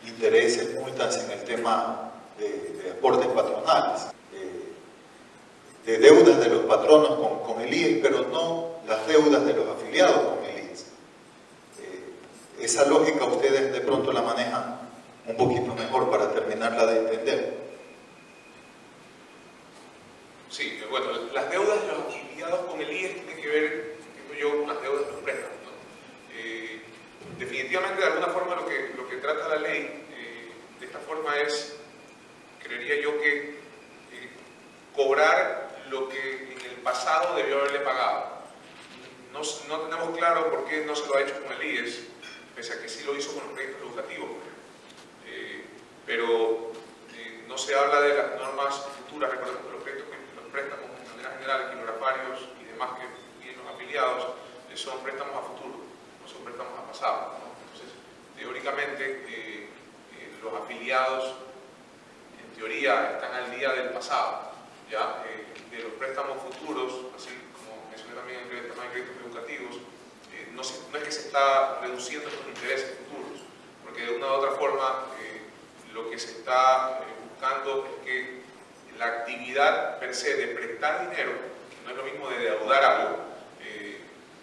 intereses, multas en el tema de aportes patronales, de deudas de los patronos con el IES, pero no las deudas de los afiliados con el IES. Esa lógica ustedes de pronto la manejan un poquito mejor para terminarla de entender. Sí, bueno, las deudas de los afiliados con el IES tienen que ver, entiendo yo, con las deudas de los préstamos, ¿no? Definitivamente, de alguna forma, lo que trata la ley de esta forma es, creería yo, que cobrar lo que en el pasado debió haberle pagado. No tenemos claro por qué no se lo ha hecho con el IES, pese a que sí lo hizo con los créditos educativos. Pero no se habla de las normas futuras. Recordemos que los préstamos de manera general, quilografarios y demás que tienen los afiliados, son préstamos a futuro, no son préstamos a pasado, ¿no? Entonces, teóricamente, los afiliados, en teoría, están al día del pasado, ¿ya? De los préstamos futuros, así como mencioné también en el tema de créditos educativos, no es que se está reduciendo los intereses futuros, porque de una u otra forma lo que se está buscando es que la actividad per se de prestar dinero, que no es lo mismo de deudar algo,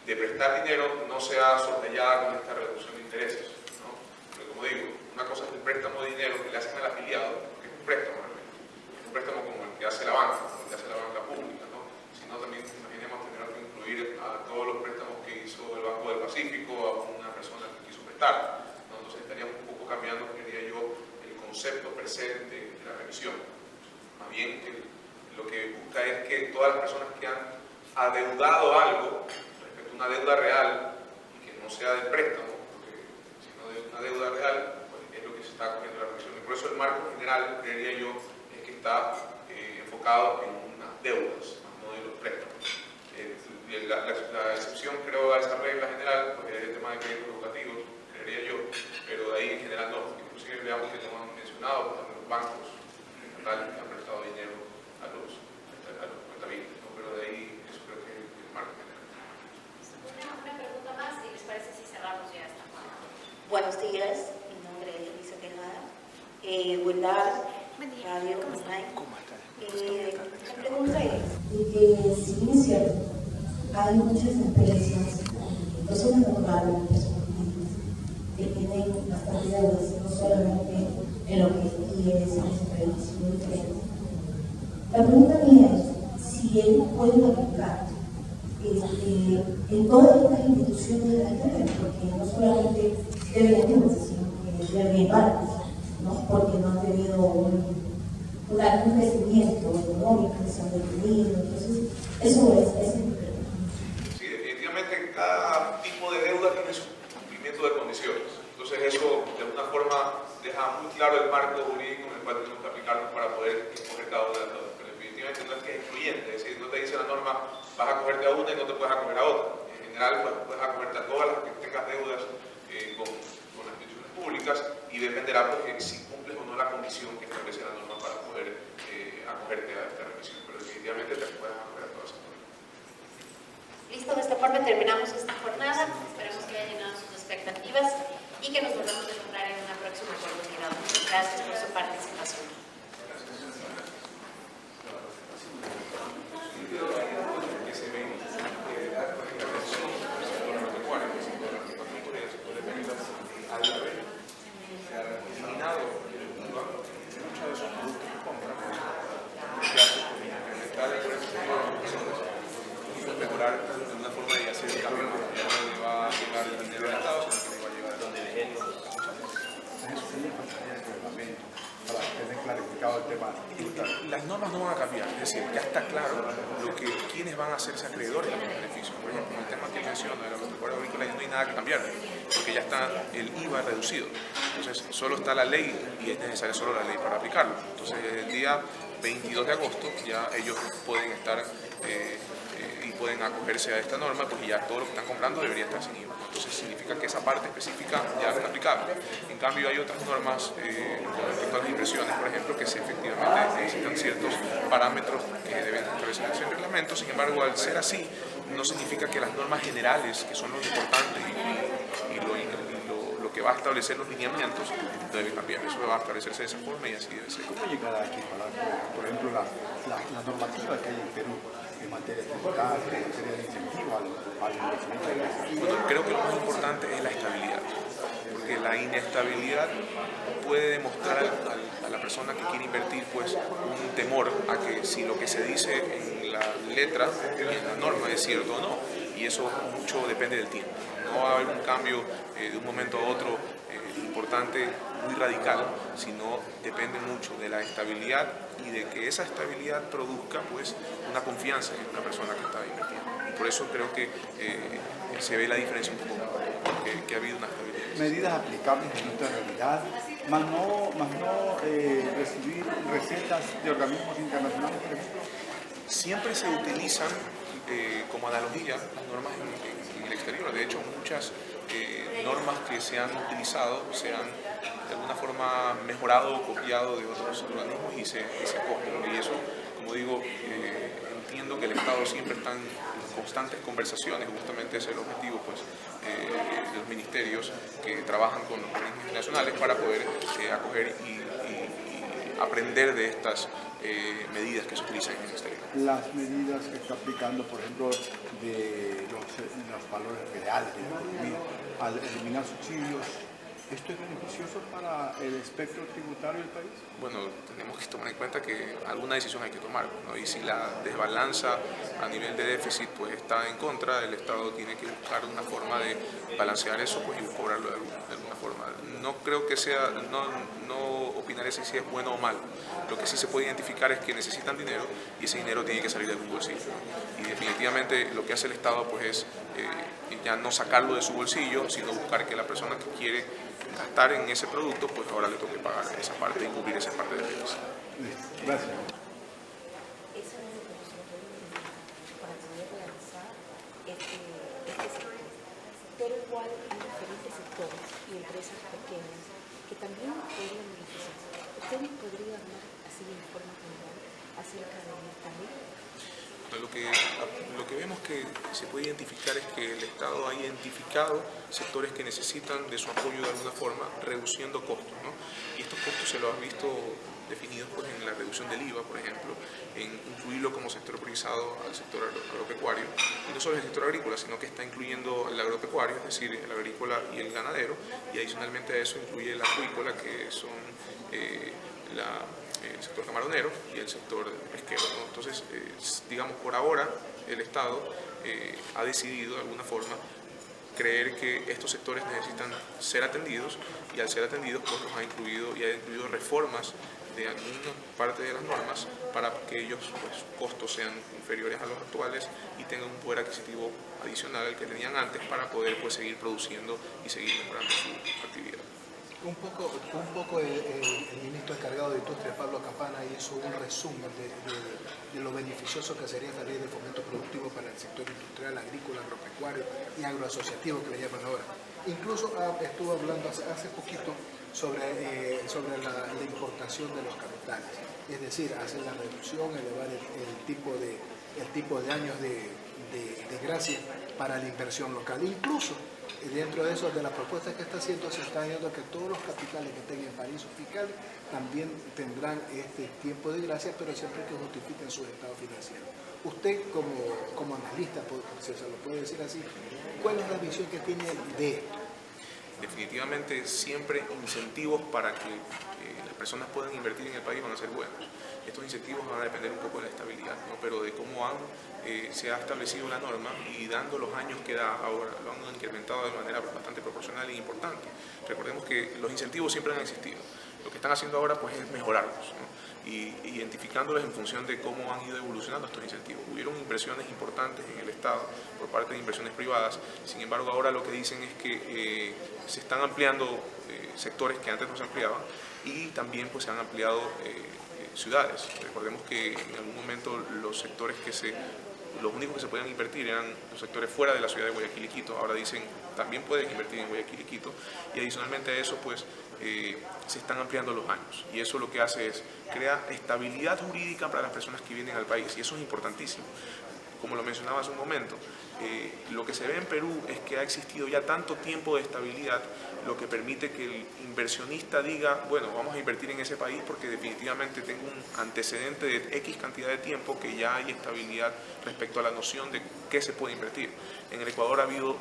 de prestar dinero no sea soslayada con esta reducción de intereses, ¿no? Porque como digo, una cosa es el préstamo de dinero que le hacen al afiliado, que es un préstamo realmente, es un préstamo como el que hace la banca, como el que hace la banca pública, ¿no? Sino también imaginemos tener que incluir a todos los préstamos que hizo el Banco del Pacífico a una persona que quiso prestar, ¿no? Entonces estaríamos un poco cambiando, diría yo, el concepto per se de la revisión. Más bien, lo que busca es que todas las personas que han adeudado algo respecto a una deuda real y que no sea del préstamo, sino de una deuda real, pues es lo que se está cogiendo la revisión. Y por eso el marco general, creería yo, es que está enfocado en unas deudas, no de los préstamos. La excepción, creo, a esa regla general, pues, es el tema de créditos educativos, creería yo, pero de ahí en general no. Inclusive veamos que no han mencionado, pues, los bancos estatales que han prestado dinero a los cuentavientes, ¿no? Pero de ahí eso creo que es el marco general. Una pregunta más, y les parece si cerramos ya esta parte. Buenos días, mi nombre es Elisa Tejada, Radio Online. La pregunta es, si bien es cierto, hay muchas empresas, personas normales, personas jurídicas, que tienen bastante deudas, no solamente en lo que es empresas, sino diferentes. La pregunta mía es si ellos pueden aplicar en todas estas instituciones de la internet, porque no solamente deben algunas, sino que deben varias, ¿no? Porque no han tenido un crecimiento económico, se han detenido. Entonces, eso es mi pregunta. Sí, definitivamente cada tipo de deuda tiene su cumplimiento de condiciones. Entonces eso de alguna forma deja muy claro el marco jurídico en el cual tenemos que aplicarnos para poder escoger cada una de las deudas. Pero definitivamente no es que es excluyente, es decir, no te dice la norma vas a acogerte a una y no te puedes acoger a otra. En general pues, puedes acogerte a todas las que tengas deudas con las instituciones públicas y dependerá porque si cumples o no la condición que establece la norma para poder acogerte a esta revisión. Pero definitivamente te puedes acoger a todas esas normas. Listo, de esta forma terminamos esta jornada. Esperamos que haya llenado sus expectativas y que nos volvamos a encontrar en una próxima oportunidad. Muchas gracias por su participación. Mejorar de una forma de hacer el cambio que ya no le va a llegar el dinero del Estado, sino que le va a llegar donde él. Eso sería faltaría el reglamento para tener clarificado el tema. Las normas no van a cambiar, es decir, ya está claro quiénes van a hacerse acreedores a los beneficios. Por ejemplo, el tema que menciona de los agropecuarios agrícolas ya no hay nada que cambiar, porque ya está el IVA reducido. Entonces, solo está la ley y es necesaria solo la ley para aplicarlo. Entonces, el día 22 de agosto ya ellos pueden estar y pueden acogerse a esta norma porque ya todo lo que están comprando debería estar sin IVA. Entonces significa que esa parte específica ya no es aplicable. En cambio hay otras normas con respecto a las impresiones, por ejemplo, que sí, efectivamente necesitan ciertos parámetros que deben establecerse en el reglamento. Sin embargo, al ser así, no significa que las normas generales, que son lo importante y lo que va a establecer los lineamientos, deben cambiar. Eso va a establecerse de esa forma y así debe ser. ¿Cómo llegará a equiparar, por ejemplo, la normativa que hay en Perú en materia tributaria, en materia de incentivo al investimento de empresas? Bueno, creo que lo más importante es la estabilidad, porque la inestabilidad puede demostrar a la persona que quiere invertir pues un temor a que si lo que se dice en la letra y en la norma es cierto o no, y eso mucho depende del tiempo. No va a haber un cambio de un momento a otro importante, muy radical, sino depende mucho de la estabilidad y de que esa estabilidad produzca pues una confianza en la persona que está invirtiendo. Y por eso creo que se ve la diferencia un poco, que ha habido una estabilidad. Medidas aplicables en nuestra realidad, más no recibir recetas de organismos internacionales, por ejemplo. Siempre se utilizan como analogía las normas en el exterior. De hecho, muchas normas que se han utilizado se han de alguna forma mejorado o copiado de otros organismos y se acogen. Y eso, como digo, entiendo que el Estado siempre está en constantes conversaciones, justamente ese es el objetivo pues, de los ministerios que trabajan con los organismos internacionales para poder acoger y aprender de estas medidas que se utilizan en el exterior. Las medidas que está aplicando, por ejemplo, de los valores reales de la economía, al eliminar subsidios, ¿esto es beneficioso para el espectro tributario del país? Bueno, tenemos que tomar en cuenta que alguna decisión hay que tomar, ¿no? Y si la desbalanza a nivel de déficit pues, está en contra, el Estado tiene que buscar una forma de balancear eso pues, y cobrarlo de alguna forma. No creo que sea, no opinaré si es bueno o malo. Lo que sí se puede identificar es que necesitan dinero y ese dinero tiene que salir de algún bolsillo, ¿no? Y definitivamente lo que hace el Estado pues, es ya no sacarlo de su bolsillo, sino buscar que la persona que quiere gastar en ese producto, pues ahora le toque pagar esa parte y cubrir esa parte de riesgo. Gracias. cual hay diferentes sectores y empresas pequeñas que también podrían beneficiarse. ¿Usted nos podría hablar así de forma general acerca de esta ley? Lo que vemos que se puede identificar es que el Estado ha identificado sectores que necesitan de su apoyo de alguna forma, reduciendo costos, ¿no? Y estos costos se los ha visto definidos pues, en la reducción del IVA, por ejemplo, en incluirlo como sector priorizado al sector agropecuario, y no solo el sector agrícola, sino que está incluyendo el agropecuario, es decir, el agrícola y el ganadero, y adicionalmente a eso incluye el acuícola, que son el sector camaronero y el sector pesquero, ¿no? Entonces, digamos, por ahora el Estado ha decidido de alguna forma creer que estos sectores necesitan ser atendidos, y al ser atendidos pues los ha incluido y ha incluido reformas de alguna parte de las normas para que ellos pues, costos sean inferiores a los actuales y tengan un poder adquisitivo adicional al que tenían antes para poder pues, seguir produciendo y seguir mejorando su actividad. Un poco el ministro encargado de Industria, Pablo Campana, hizo un resumen de lo beneficioso que sería esta ley de fomento productivo para el sector industrial, agrícola, agropecuario y agroasociativo, que le llaman ahora. Incluso estuvo hablando hace poquito sobre la importación de los capitales, es decir, hacer la reducción, elevar el tipo de años de gracia para la inversión local. Incluso dentro de eso, de las propuestas que está haciendo, se está viendo que todos los capitales que tengan paraísos fiscales también tendrán este tiempo de gracia, pero siempre que justifiquen su estado financiero. Usted como analista, si se lo puede decir así, ¿cuál es la visión que tiene de esto? Definitivamente siempre incentivos para que las personas puedan invertir en el país van a ser buenos. Estos incentivos van a depender un poco de la estabilidad, ¿no? Pero de cómo se ha establecido la norma y dando los años que da ahora, lo han incrementado de manera bastante proporcional e importante. Recordemos que los incentivos siempre han existido. Lo que están haciendo ahora pues, es mejorarlos, ¿no? Y identificándolos en función de cómo han ido evolucionando estos incentivos. Hubieron inversiones importantes en el Estado por parte de inversiones privadas, sin embargo ahora lo que dicen es que se están ampliando sectores que antes no se ampliaban y también pues, se han ampliado ciudades. Recordemos que en algún momento los sectores los únicos que se podían invertir eran los sectores fuera de la ciudad de Guayaquil y Quito. Ahora dicen también pueden invertir en Guayaquil y Quito, y adicionalmente a eso pues se están ampliando los años, y eso lo que hace es crear estabilidad jurídica para las personas que vienen al país, y eso es importantísimo. Como lo mencionaba hace un momento, lo que se ve en Perú es que ha existido ya tanto tiempo de estabilidad, lo que permite que el inversionista diga, bueno, vamos a invertir en ese país porque definitivamente tengo un antecedente de X cantidad de tiempo que ya hay estabilidad respecto a la noción de qué se puede invertir. En el Ecuador ha habido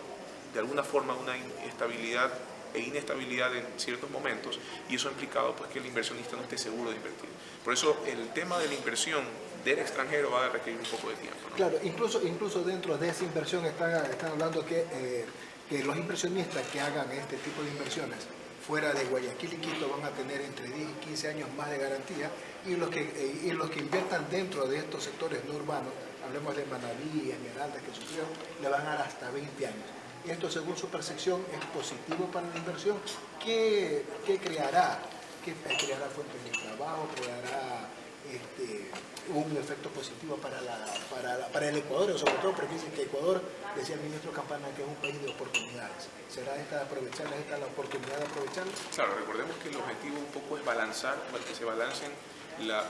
de alguna forma una estabilidad e inestabilidad en ciertos momentos, y eso ha implicado pues, que el inversionista no esté seguro de invertir. Por eso el tema de la inversión del extranjero va a requerir un poco de tiempo, ¿no? Claro, incluso dentro de esa inversión están hablando que los inversionistas que hagan este tipo de inversiones fuera de Guayaquil y Quito van a tener entre 10 y 15 años más de garantía, y los que inviertan dentro de estos sectores no urbanos, hablemos de Manaví, Esmeralda, que sufrieron, le van a dar hasta 20 años. Esto, según su percepción, es positivo para la inversión. ¿Qué creará? ¿Creará fuentes de trabajo? ¿Creará un efecto positivo para el Ecuador? Sobre todo porque dicen que Ecuador, decía el ministro Campana, que es un país de oportunidades. ¿Será esta la oportunidad de aprovecharla? Claro, recordemos que el objetivo un poco es balanzar, para que se balancen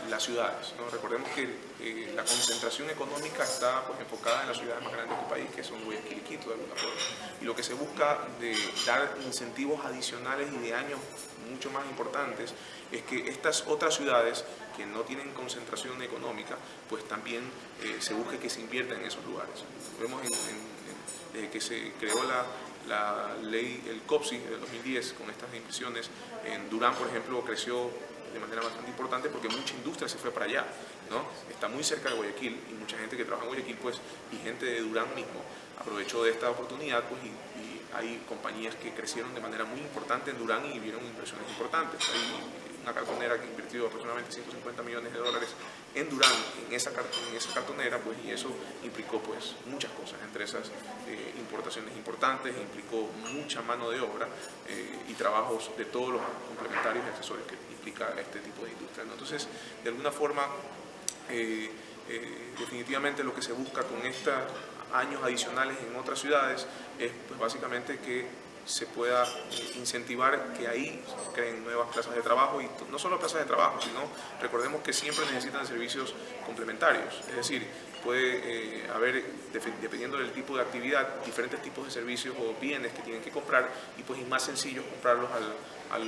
las ciudades, ¿no? Recordemos que la concentración económica está pues, enfocada en las ciudades más grandes del país, que son Guayaquil y Quito de alguna forma. Y lo que se busca de dar incentivos adicionales y de años mucho más importantes es que estas otras ciudades que no tienen concentración económica, pues también se busque que se invierta en esos lugares. Vemos desde que se creó la ley, el COPSI del 2010, con estas inversiones, en Durán, por ejemplo, creció de manera bastante importante porque mucha industria se fue para allá, ¿no? Está muy cerca de Guayaquil, y mucha gente que trabaja en Guayaquil, pues, y gente de Durán mismo, aprovechó de esta oportunidad, pues, y hay compañías que crecieron de manera muy importante en Durán y vieron inversiones importantes. Hay una cartonera que invirtió aproximadamente $150 millones en Durán, en esa cartonera, pues, y eso implicó pues, muchas cosas, entre esas importaciones importantes, implicó mucha mano de obra y trabajos de todos los complementarios y accesorios que implica este tipo de industria, ¿no? Entonces, de alguna forma, definitivamente lo que se busca con esta años adicionales en otras ciudades es pues básicamente que se pueda incentivar que ahí creen nuevas plazas de trabajo, y no solo plazas de trabajo, sino recordemos que siempre necesitan servicios complementarios, es decir, puede haber, dependiendo del tipo de actividad, diferentes tipos de servicios o bienes que tienen que comprar, y pues es más sencillo comprarlos a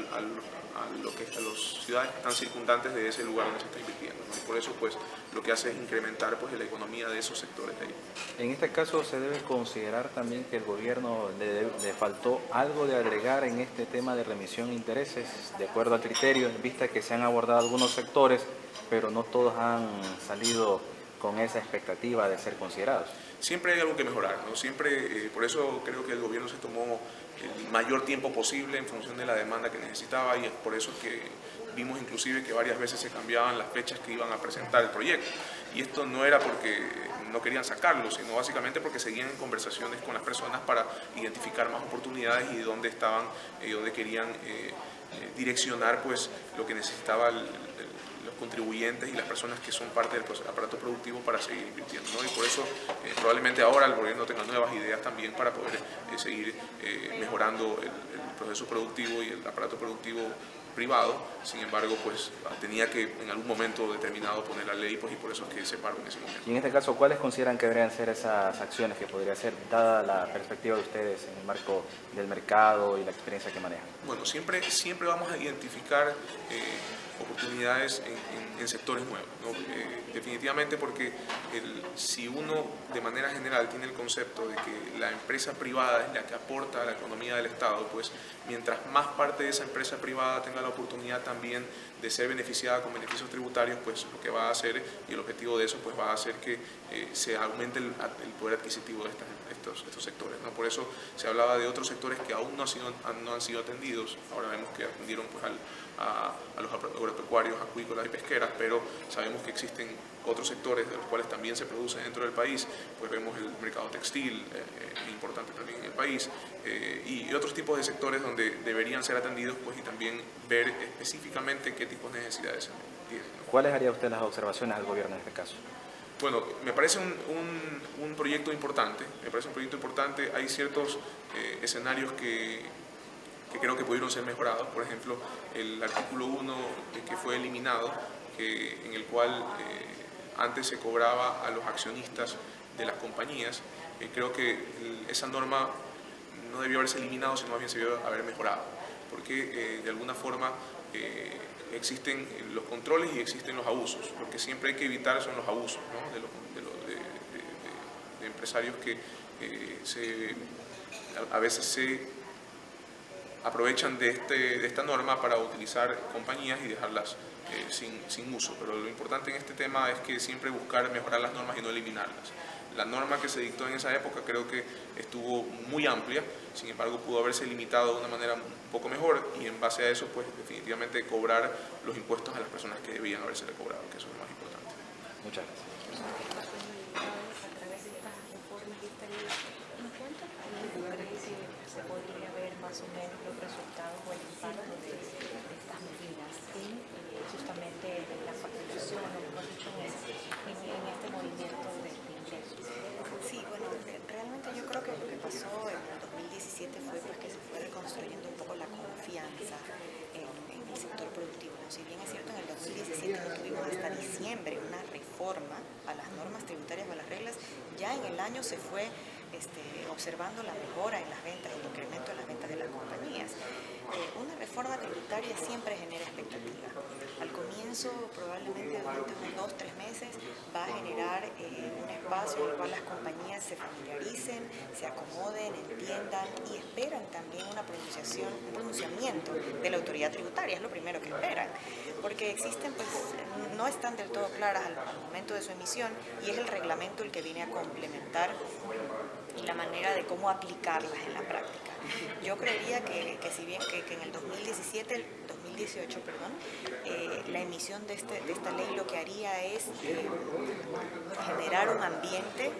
los ciudades que están circundantes de ese lugar donde se está invirtiendo, ¿no? Y por eso pues lo que hace es incrementar pues la economía de esos sectores de ahí. En este caso se debe considerar también que el gobierno le faltó algo de agregar en este tema de remisión de intereses, de acuerdo al criterio, en vista que se han abordado algunos sectores, pero no todos han salido con esa expectativa de ser considerados. Siempre hay algo que mejorar, ¿no? Siempre, por eso creo que el gobierno se tomó el mayor tiempo posible en función de la demanda que necesitaba, y es por eso que vimos inclusive que varias veces se cambiaban las fechas que iban a presentar el proyecto. Y esto no era porque no querían sacarlo, sino básicamente porque seguían en conversaciones con las personas para identificar más oportunidades y dónde estaban, dónde querían direccionar pues lo que necesitaba los contribuyentes y las personas que son parte del aparato productivo para seguir invirtiendo, ¿no? Y por eso probablemente ahora el gobierno tenga nuevas ideas también para poder seguir mejorando el proceso productivo y el aparato productivo privado. Sin embargo, pues tenía que en algún momento determinado poner la ley, pues, y por eso es que se paró en ese momento. Y en este caso, ¿cuáles consideran que deberían ser esas acciones que podría ser, dada la perspectiva de ustedes en el marco del mercado y la experiencia que manejan? Bueno, siempre vamos a identificar oportunidades en sectores nuevos, ¿no? Definitivamente, porque si uno de manera general tiene el concepto de que la empresa privada es la que aporta a la economía del Estado, pues mientras más parte de esa empresa privada tenga la oportunidad también de ser beneficiada con beneficios tributarios, pues lo que va a hacer, y el objetivo de eso, pues va a hacer que se aumente el poder adquisitivo de estos sectores, ¿no? Por eso se hablaba de otros sectores que aún no han sido atendidos. Ahora vemos que atendieron pues a los agropecuarios, acuícolas y pesqueras, pero sabemos que existen otros sectores de los cuales también se produce dentro del país. Pues vemos el mercado textil, importante también en el país, y otros tipos de sectores donde deberían ser atendidos, pues, y también ver específicamente qué tipos de necesidades tienen, ¿no? ¿Cuáles haría usted las observaciones al gobierno en este caso? Bueno, me parece un proyecto importante, hay ciertos escenarios que creo que pudieron ser mejorados. Por ejemplo, el artículo 1 que fue eliminado, en el cual antes se cobraba a los accionistas de las compañías. Creo que esa norma no debió haberse eliminado, sino más bien se debió haber mejorado, porque de alguna forma existen los controles y existen los abusos. Lo que siempre hay que evitar son los abusos, ¿no? de empresarios que a veces se aprovechan de esta norma para utilizar compañías y dejarlas sin uso. Pero lo importante en este tema es que siempre buscar mejorar las normas y no eliminarlas. La norma que se dictó en esa época creo que estuvo muy amplia, sin embargo pudo haberse limitado de una manera un poco mejor, y en base a eso pues definitivamente cobrar los impuestos a las personas que debían haberse cobrado, que eso es lo más importante. Muchas gracias. Se podría ver más o menos los resultados o el impacto de estas medidas en justamente la facturación, o mejor dicho, en este movimiento de ingresos? Sí, bueno, realmente yo creo que lo que pasó en el 2017 fue pues, que se fue reconstruyendo un poco la confianza en el sector productivo, ¿no? Si bien es cierto, en el 2017 no tuvimos hasta diciembre una reforma a las normas tributarias o a las reglas, ya en el año se fue observando la mejora en las ventas, el incremento en las ventas de las compañías. Una reforma tributaria siempre genera expectativa. Al comienzo, probablemente durante unos 2-3 meses, va a generar un espacio en el cual las compañías se familiaricen, se acomoden, entiendan y esperan también un pronunciamiento de la autoridad tributaria, es lo primero que esperan, porque existen, pues, no están del todo claras al momento de su emisión, y es el reglamento el que viene a complementar la manera de cómo aplicarlas en la práctica. Yo creería que si bien que en el 2018, la emisión de esta ley lo que haría es generar un ambiente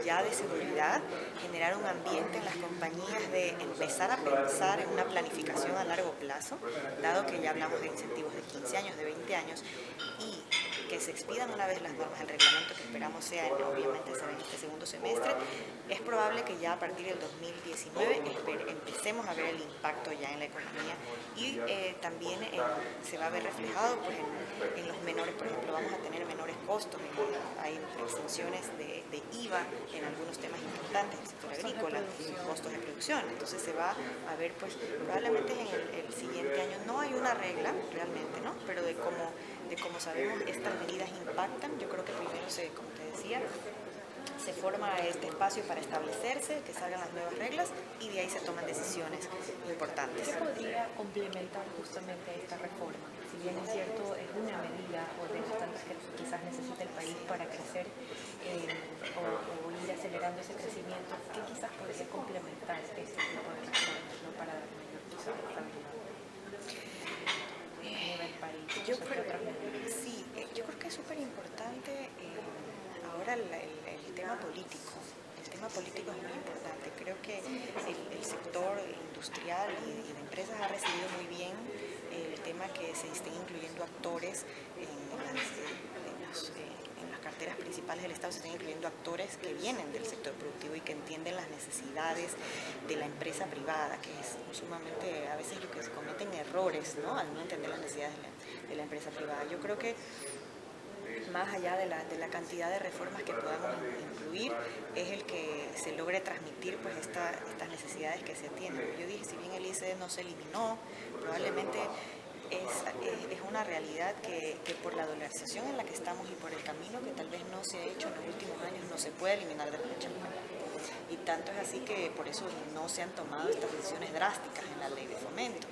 ya de seguridad, generar un ambiente en las compañías de empezar a pensar en una planificación a largo plazo, dado que ya hablamos de incentivos de 15 años, de 20 años, y que se expidan una vez las normas del reglamento, que esperamos sea, obviamente, en este segundo semestre, es probable que ya a partir del 2019 empecemos a ver el impacto ya en la economía y también se va a ver reflejado pues, en los menores, por ejemplo, vamos a tener menores costos, hay exenciones de IVA en algunos temas importantes del sector agrícola, costos de producción, entonces se va a ver pues probablemente en el siguiente año, no hay una regla realmente, ¿no? Pero de cómo sabemos estas medidas impactan, yo creo que primero como te decía, se forma este espacio para establecerse, que salgan las nuevas reglas y de ahí se toman decisiones importantes. ¿Qué podría complementar justamente esta reforma? Si bien es cierto, es una medida o de las tantas que quizás necesita el país para crecer o ir acelerando ese crecimiento, ¿qué quizás podría complementar este tipo de reformas, ¿no? Para dar mayor estabilidad a nivel país? Yo creo que es súper importante ahora el tema político. El tema político es muy importante. Creo que el sector industrial y de empresas ha recibido muy bien el tema que se estén incluyendo actores en las carteras principales del Estado, se estén incluyendo actores que vienen del sector productivo y que entienden las necesidades de la empresa privada, que es sumamente, a veces yo que se cometen errores, ¿no? Al no entender las necesidades de la empresa privada. Yo creo que más allá de la cantidad de reformas que podamos incluir, es el que se logre transmitir pues estas necesidades que se tienen. Yo dije, si bien el ICE no se eliminó, probablemente es una realidad que por la dolarización en la que estamos y por el camino que tal vez no se ha hecho en los últimos años, no se puede eliminar de la fecha. Y tanto es así que por eso no se han tomado estas decisiones drásticas en la ley de fomento.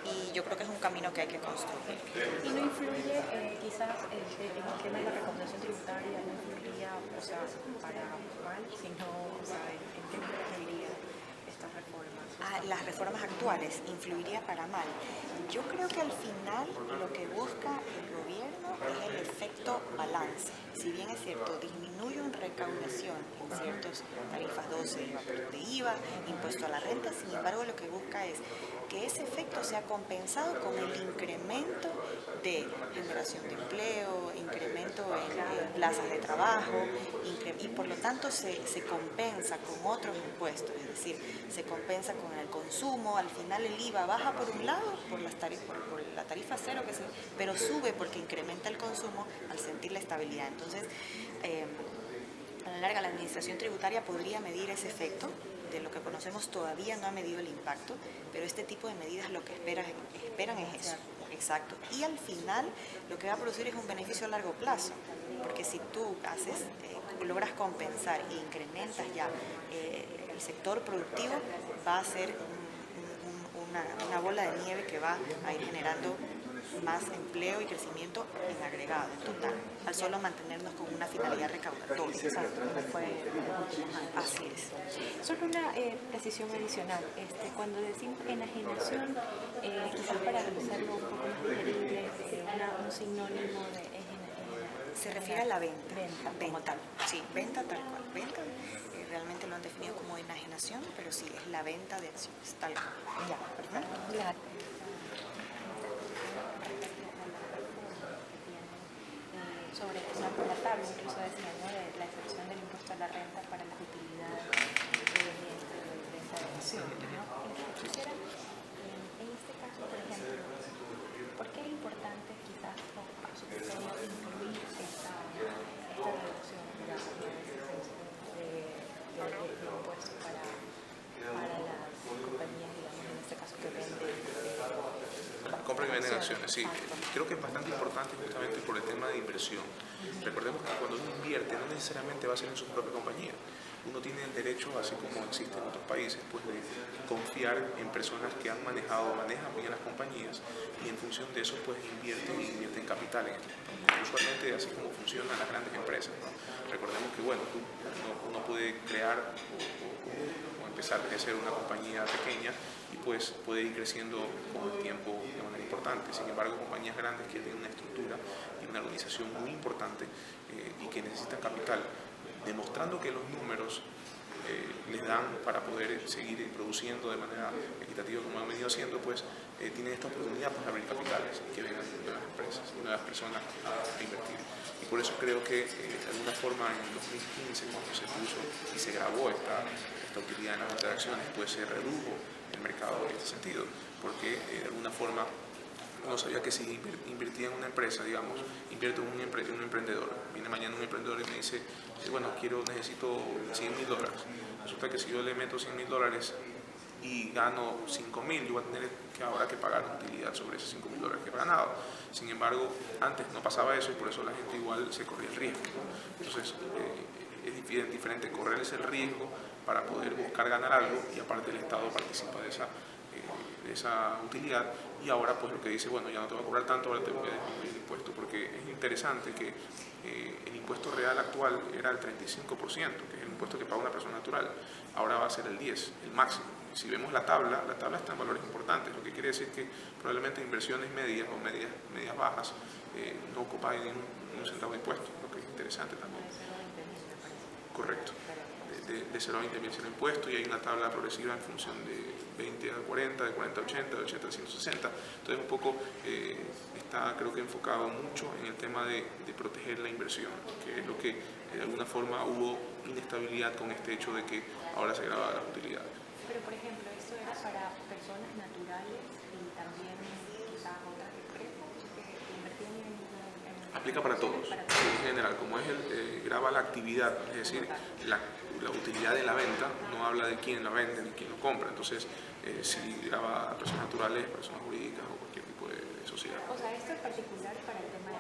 Y yo creo que es un camino que hay que construir. ¿Y no influye quizás el tema de la recaudación tributaria, no influiría, o sea, para mal, sino, o sea, en qué influiría estas reformas? Las reformas actuales influiría para mal. Yo creo que al final lo que busca el gobierno es el efecto balance. Si bien es cierto, disminuye en recaudación en ciertas tarifas 12 de IVA, impuesto a la renta, sin embargo lo que busca es que ese efecto sea compensado con el incremento de generación de empleo, incremento en plazas de trabajo, y por lo tanto se compensa con otros impuestos, es decir, se compensa con el consumo, al final el IVA baja por un lado, por la tarifa cero, pero sube porque incrementa el consumo al sentir la estabilidad. Entonces, a la larga la administración tributaria podría medir ese efecto. De lo que conocemos todavía no ha medido el impacto, pero este tipo de medidas lo que esperan es eso. Exacto. Y al final lo que va a producir es un beneficio a largo plazo, porque si tú logras compensar e incrementas ya el sector productivo, va a ser una bola de nieve que va a ir generando más empleo y crecimiento en agregado, en total, al solo mantenernos con una finalidad recaudatoria. Exacto, como fue así es. Solo una precisión adicional, cuando decimos enajenación, quizás para realizarlo un poco más digerible, un sinónimo de enajenación. Se refiere a la venta. Venta como tal. Sí, venta tal cual. Venta realmente lo han definido como enajenación, pero sí, es la venta de acciones, tal cual. Ya, perfecto. Claro. Sobre la tabla, incluso decía, ¿no? De la excepción del impuesto a la renta para las utilidades de venta de acciones, ¿no? Quisiera, en este caso, por ejemplo, ¿por qué es importante quizás a su criterio incluir esta reducción, digamos, de impuestos para las compañías, digamos, en este caso que venden? Compran y venden acciones, sí. Creo que es bastante importante justamente por el tema de inversión. Recordemos que cuando uno invierte no necesariamente va a ser en su propia compañía. Uno tiene el derecho, así como existe en otros países, pues de confiar en personas que manejan bien las compañías y en función de eso pues invierten capital en esto. Usualmente así como funcionan las grandes empresas, ¿no? Recordemos que bueno, uno puede crear o empezar a crecer una compañía pequeña y pues puede ir creciendo con el tiempo de manera importante. Sin embargo, compañías grandes que tienen una estructura y una organización muy importante y que necesitan capital, demostrando que los números les dan para poder seguir produciendo de manera equitativa como han venido haciendo, pues tienen esta oportunidad para abrir capitales y que vengan nuevas empresas, nuevas personas a invertir. Y por eso creo que de alguna forma en el 2015, cuando se puso y se grabó esta utilidad en la venta de acciones, pues se redujo el mercado en este sentido, porque de alguna forma uno sabía que si invertía en una empresa, digamos, invierto en un emprendedor, viene mañana un emprendedor y me dice, bueno, necesito $100.000. Resulta que si yo le meto $100.000 y gano 5.000, yo voy a tener ahora que pagar una utilidad sobre esos $5.000 que he ganado. Sin embargo, antes no pasaba eso y por eso la gente igual se corría el riesgo. Entonces, es diferente correrles el riesgo para poder buscar ganar algo y aparte el Estado participa de esa utilidad. Y ahora pues lo que dice, bueno, ya no te voy a cobrar tanto, ahora te voy a disminuir el impuesto, porque es interesante que el impuesto real actual era el 35%, que es el impuesto que paga una persona natural, ahora va a ser el 10%, el máximo. Si vemos la tabla está en valores importantes, lo que quiere decir que probablemente inversiones medias o medias bajas no ocupan ni un centavo de impuesto, lo que es interesante también. Correcto. De 0 a 20.000 será impuesto y hay una tabla progresiva en función de 20 a 40, de 40 a 80, de 80 a 160. Entonces un poco está creo que enfocado mucho en el tema de proteger la inversión, que es lo que de alguna forma hubo inestabilidad con este hecho de que ahora se graban las utilidades. Pero por ejemplo, ¿esto era para personas naturales y también quizás otras empresas que invertían en aplica para todos, en general, como es graba la actividad, es decir, la utilidad de la venta, no habla de quién la vende ni quién lo compra, entonces si graba a personas naturales, personas jurídicas o cualquier tipo de sociedad. O sea, esto es particular para el tema de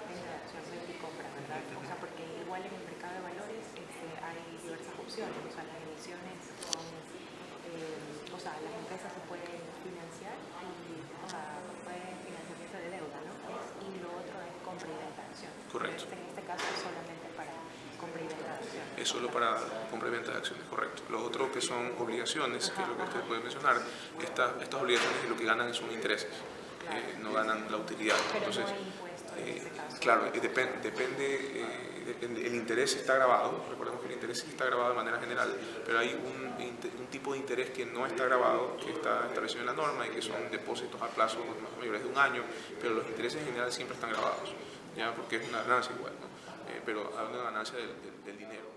venta de acciones, venta y compra, ¿verdad? O sea, porque igual en el mercado de valores hay diversas opciones, o sea, las emisiones son, o sea, las empresas se pueden financiar y, o sea, pueden financiamiento de deuda, ¿no? Y lo otro es compra y venta de acciones. Correcto. En este caso es solamente para compra y venta de acciones. Es solo para compra y venta de acciones, correcto. Lo otro que son obligaciones, que es lo que usted puede mencionar, estas obligaciones lo que ganan son intereses, no ganan la utilidad. Entonces, claro, depende, el interés está grabado, recordemos que el interés está grabado de manera general, pero hay un tipo de interés que no está grabado, que está establecido en la norma y que son depósitos a plazo mayores de un año, pero los intereses en general siempre están grabados, ¿ya? Porque es una ganancia igual, ¿no? Pero hay una ganancia del dinero.